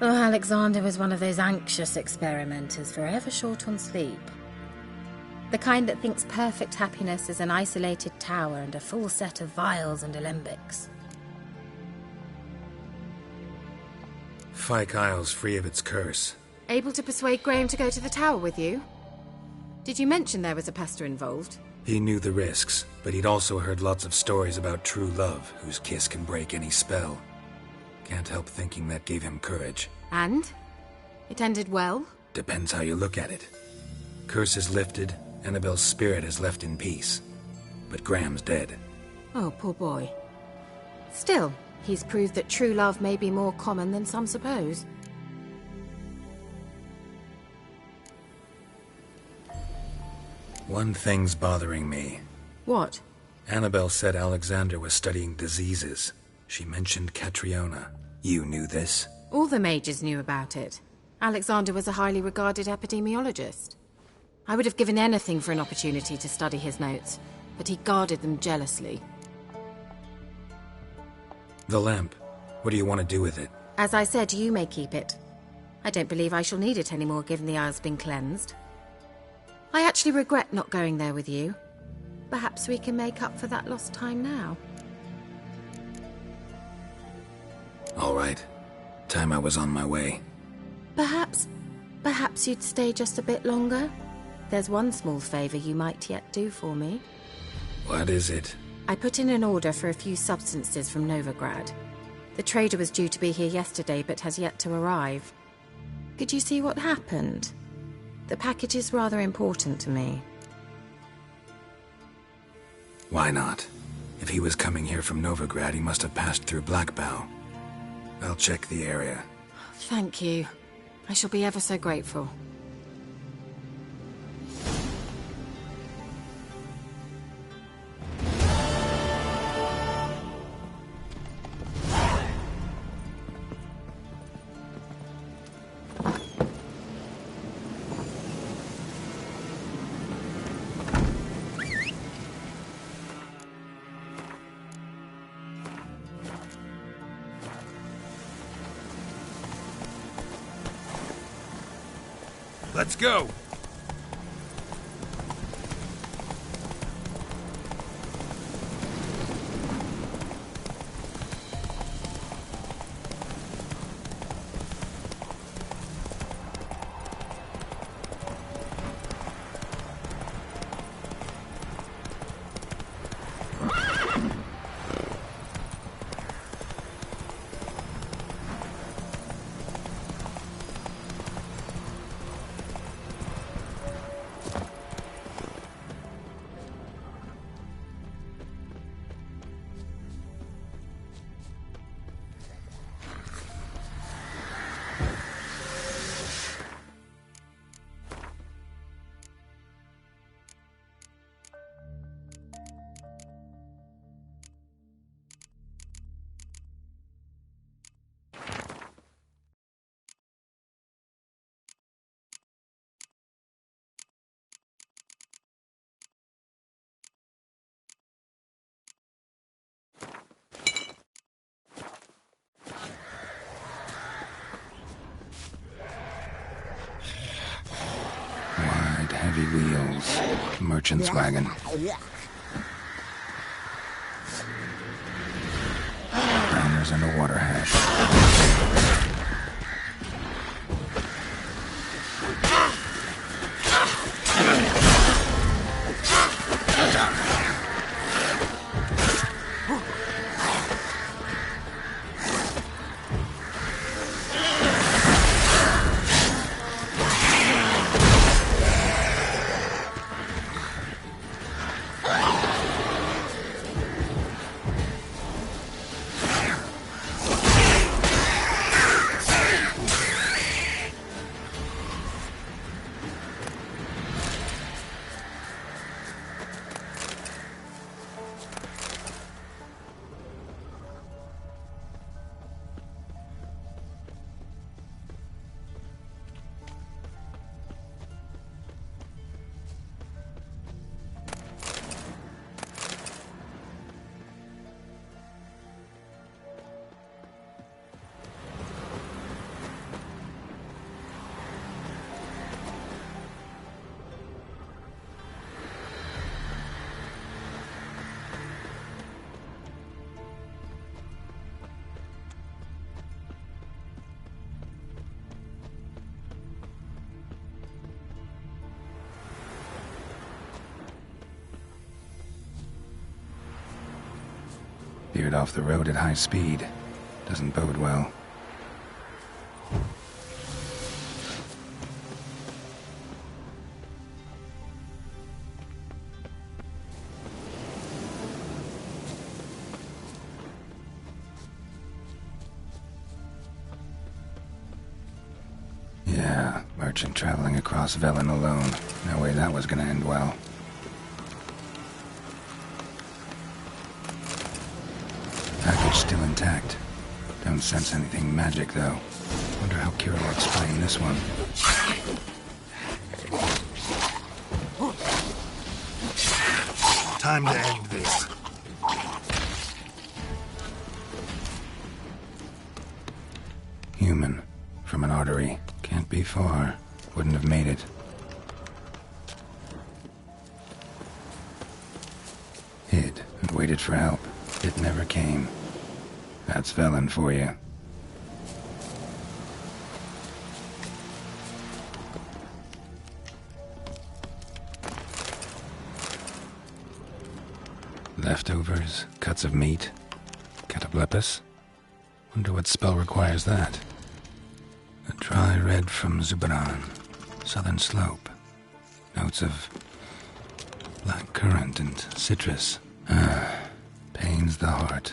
Oh, Alexander was one of those anxious experimenters, forever short on sleep. The kind that thinks perfect happiness is an isolated tower and a full set of vials and alembics. Fyke Isle's free of its curse. Able to persuade Graham to go to the tower with you? Did you mention there was a pester involved? He knew the risks, but he'd also heard lots of stories about true love, whose kiss can break any spell. Can't help thinking that gave him courage. And? It ended well? Depends how you look at it. Curse is lifted, Annabelle's spirit is left in peace. But Graham's dead. Oh, poor boy. Still, he's proved that true love may be more common than some suppose. One thing's bothering me. What? Annabelle said Alexander was studying diseases. She mentioned Catriona. You knew this? All the mages knew about it. Alexander was a highly regarded epidemiologist. I would have given anything for an opportunity to study his notes, but he guarded them jealously. The lamp. What do you want to do with it? As I said, you may keep it. I don't believe I shall need it anymore, given the Isle's been cleansed. I actually regret not going there with you. Perhaps we can make up for that lost time now. All right. Time I was on my way. Perhaps you'd stay just a bit longer? There's one small favor you might yet do for me. What is it? I put in an order for a few substances from Novigrad. The trader was due to be here yesterday, but has yet to arrive. Could you see what happened? The package is rather important to me. Why not? If he was coming here from Novigrad, he must have passed through Blackbough. I'll check the area. Thank you. I shall be ever so grateful. Let's go! Heavy wheels. Merchant's wagon. Rounders and a water hatch. Veered off the road at high speed. Doesn't bode well. Yeah, merchant traveling across Velen alone. No way that was gonna end well. Package still intact. Don't sense anything magic, though. Wonder how Kira will explain this one. Time to end this. Human. From an artery. Can't be far. Wouldn't have made it. Hid and waited for help. It never came. That's Velen for you. Leftovers, cuts of meat, cataplepis. Wonder what spell requires that. A dry red from Zubaran, southern slope. Notes of black currant and citrus. Pains the heart.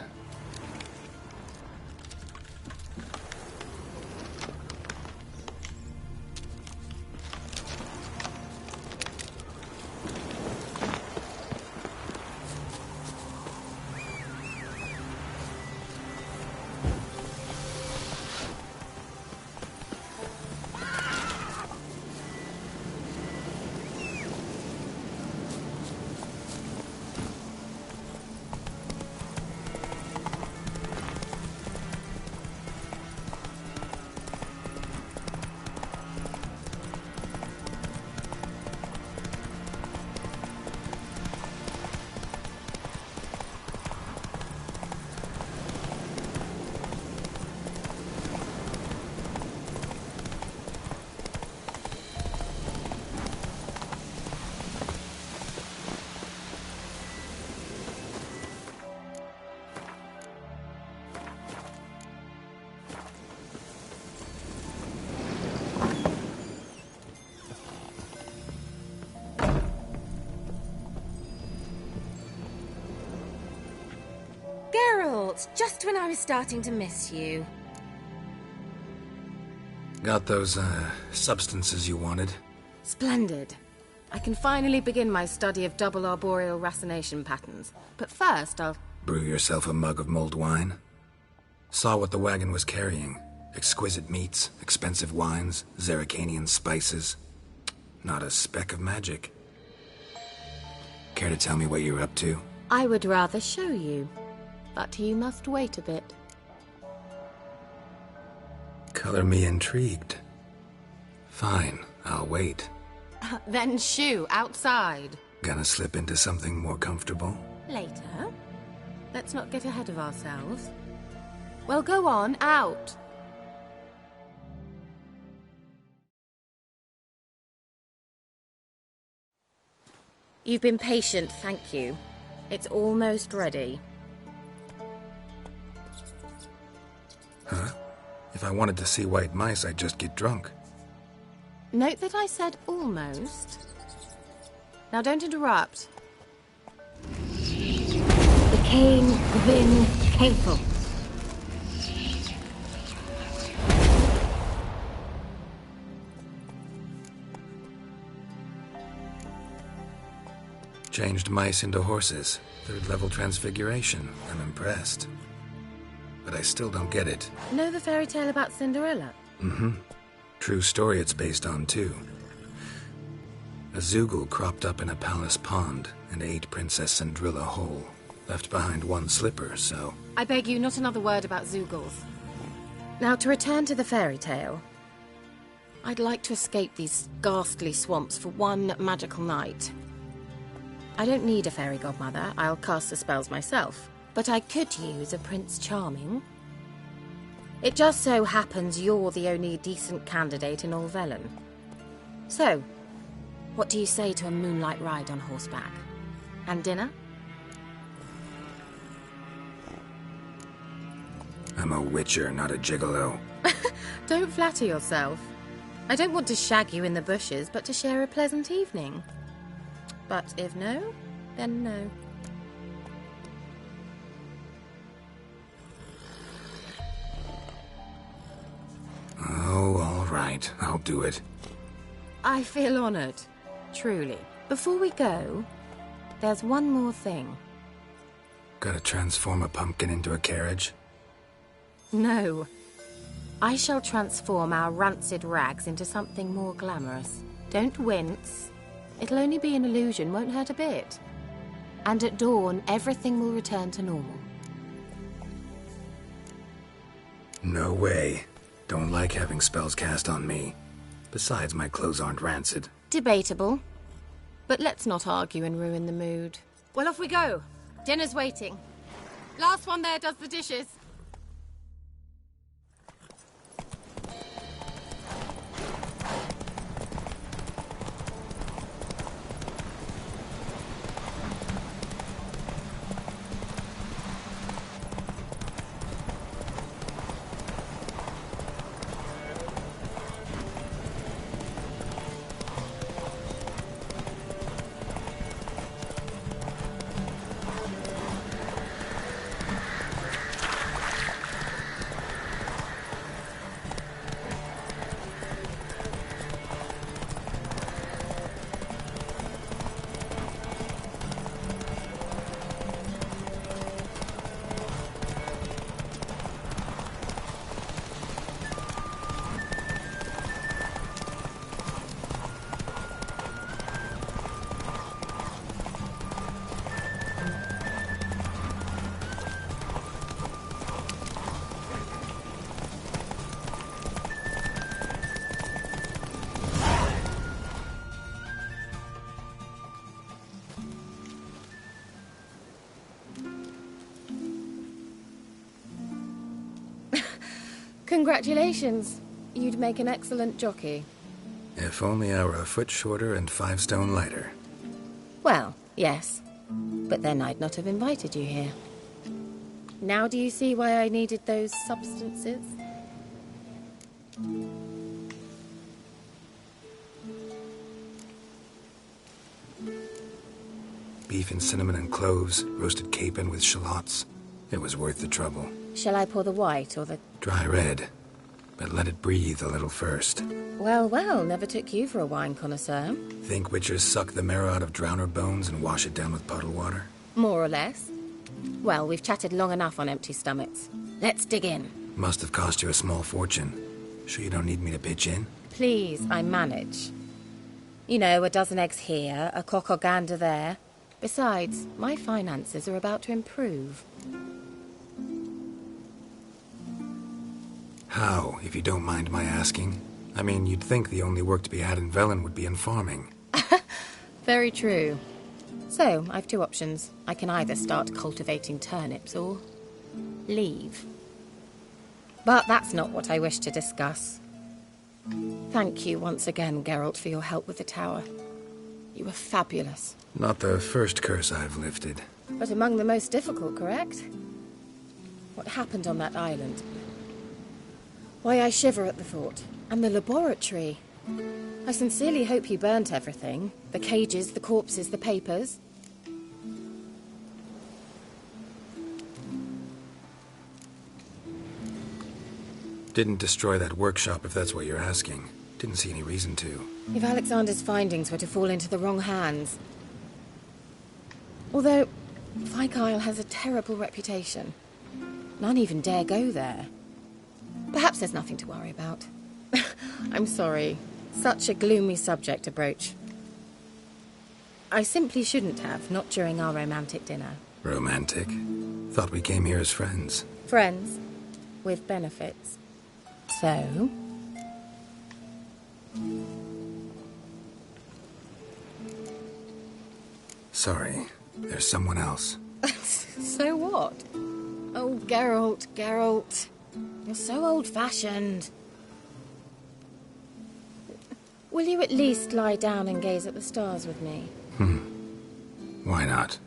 Geralt, just when I was starting to miss you. Got those, substances you wanted? Splendid. I can finally begin my study of double arboreal racination patterns. But first, I'll... Brew yourself a mug of mulled wine? Saw what the wagon was carrying. Exquisite meats, expensive wines, Zerrikanian spices. Not a speck of magic. Care to tell me what you're up to? I would rather show you. But you must wait a bit. Color me intrigued. Fine, I'll wait. Then shoo, outside. Gonna slip into something more comfortable? Later. Let's not get ahead of ourselves. Well, go on, out. You've been patient, thank you. It's almost ready. Huh? If I wanted to see white mice, I'd just get drunk. Note that I said almost. Now don't interrupt. The Cain Vin Capel. Changed mice into horses. Third-level transfiguration. I'm impressed. But I still don't get it. Know the fairy tale about Cinderella? Mm-hmm. True story it's based on, too. A Zoogle cropped up in a palace pond and ate Princess Cindrilla whole. Left behind one slipper, so... I beg you, not another word about Zoogles. Now, to return to the fairy tale. I'd like to escape these ghastly swamps for one magical night. I don't need a fairy godmother. I'll cast the spells myself. But I could use a Prince Charming. It just so happens you're the only decent candidate in all Velen. So, what do you say to a moonlight ride on horseback? And dinner? I'm a witcher, not a gigolo. Don't flatter yourself. I don't want to shag you in the bushes, but to share a pleasant evening. But if no, then no. Oh, all right. I'll do it. I feel honoured. Truly. Before we go, there's one more thing. Gotta transform a pumpkin into a carriage? No. I shall transform our rancid rags into something more glamorous. Don't wince. It'll only be an illusion, won't hurt a bit. And at dawn, everything will return to normal. No way. Don't like having spells cast on me. Besides, my clothes aren't rancid. Debatable. But let's not argue and ruin the mood. Well, off we go. Dinner's waiting. Last one there does the dishes. Congratulations. You'd make an excellent jockey. If only I were a foot shorter and 5 stone lighter. Well, yes. But then I'd not have invited you here. Now do you see why I needed those substances? Beef and cinnamon and cloves, roasted capon with shallots. It was worth the trouble. Shall I pour the white or the... Dry red, but let it breathe a little first. Well, well, never took you for a wine connoisseur. Think witchers suck the marrow out of drowner bones and wash it down with puddle water? More or less. Well, we've chatted long enough on empty stomachs. Let's dig in. Must have cost you a small fortune. Sure you don't need me to pitch in? Please, I manage. You know, a dozen eggs here, a cock or gander there. Besides, my finances are about to improve. How, if you don't mind my asking? I mean, you'd think the only work to be had in Velen would be in farming. Very true. So, I've 2 options. I can either start cultivating turnips or... leave. But that's not what I wish to discuss. Thank you once again, Geralt, for your help with the tower. You were fabulous. Not the first curse I've lifted. But among the most difficult, correct? What happened on that island? Why, I shiver at the thought. And the laboratory. I sincerely hope you burnt everything. The cages, the corpses, the papers. Didn't destroy that workshop, if that's what you're asking. Didn't see any reason to. If Alexander's findings were to fall into the wrong hands. Although, Fyke Isle has a terrible reputation. None even dare go there. Perhaps there's nothing to worry about. I'm sorry. Such a gloomy subject to broach. I simply shouldn't have, not during our romantic dinner. Romantic? Thought we came here as friends. Friends. With benefits. So... Sorry. There's someone else. So what? Oh, Geralt, Geralt. You're so old-fashioned. Will you at least lie down and gaze at the stars with me? Why not?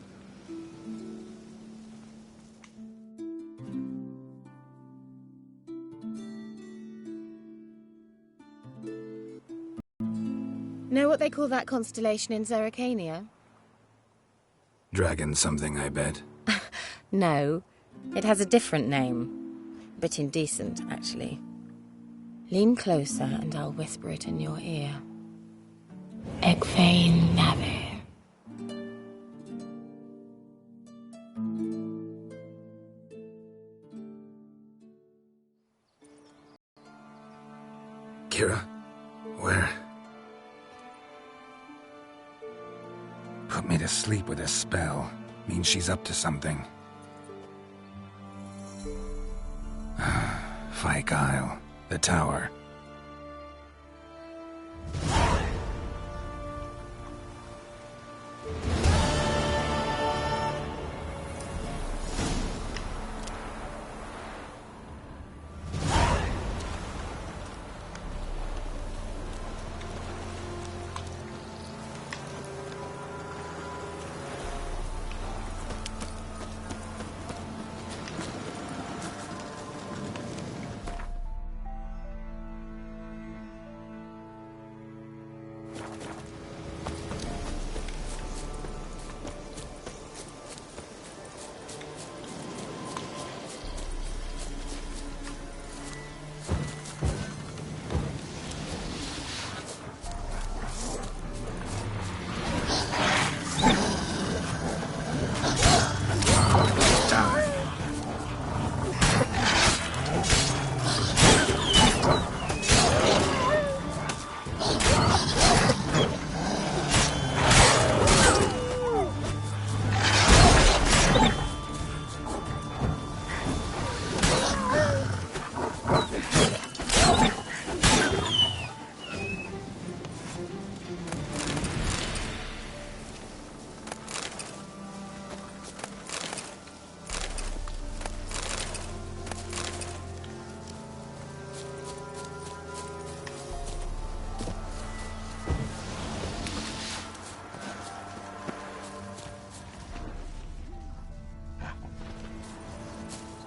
Know what they call that constellation in Zerrikania? Dragon something, I bet. No, it has a different name. Bit indecent, actually. Lean closer and I'll whisper it in your ear. Egfain Navir. Kira? Where? Put me to sleep with a spell. Means she's up to something. Fyke Isle. The tower.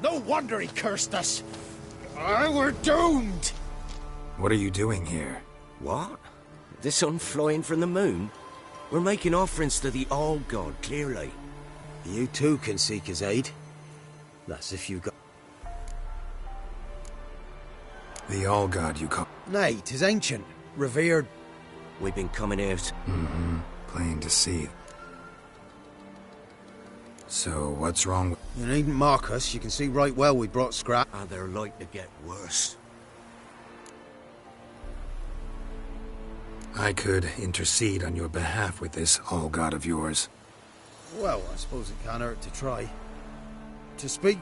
No wonder he cursed us. We're doomed. What are you doing here? What? The sun flying from the moon? We're making offerings to the All-God, clearly. You too can seek his aid. That's if you got... The All-God you call... Nay, 'tis ancient, revered. We've been coming out. Mm-hmm. Plain to see. So, what's wrong with... You needn't mock us. You can see right well we brought scrap. And they're like to get worse. I could intercede on your behalf with this All-God of yours. Well, I suppose it can't hurt to try. To speak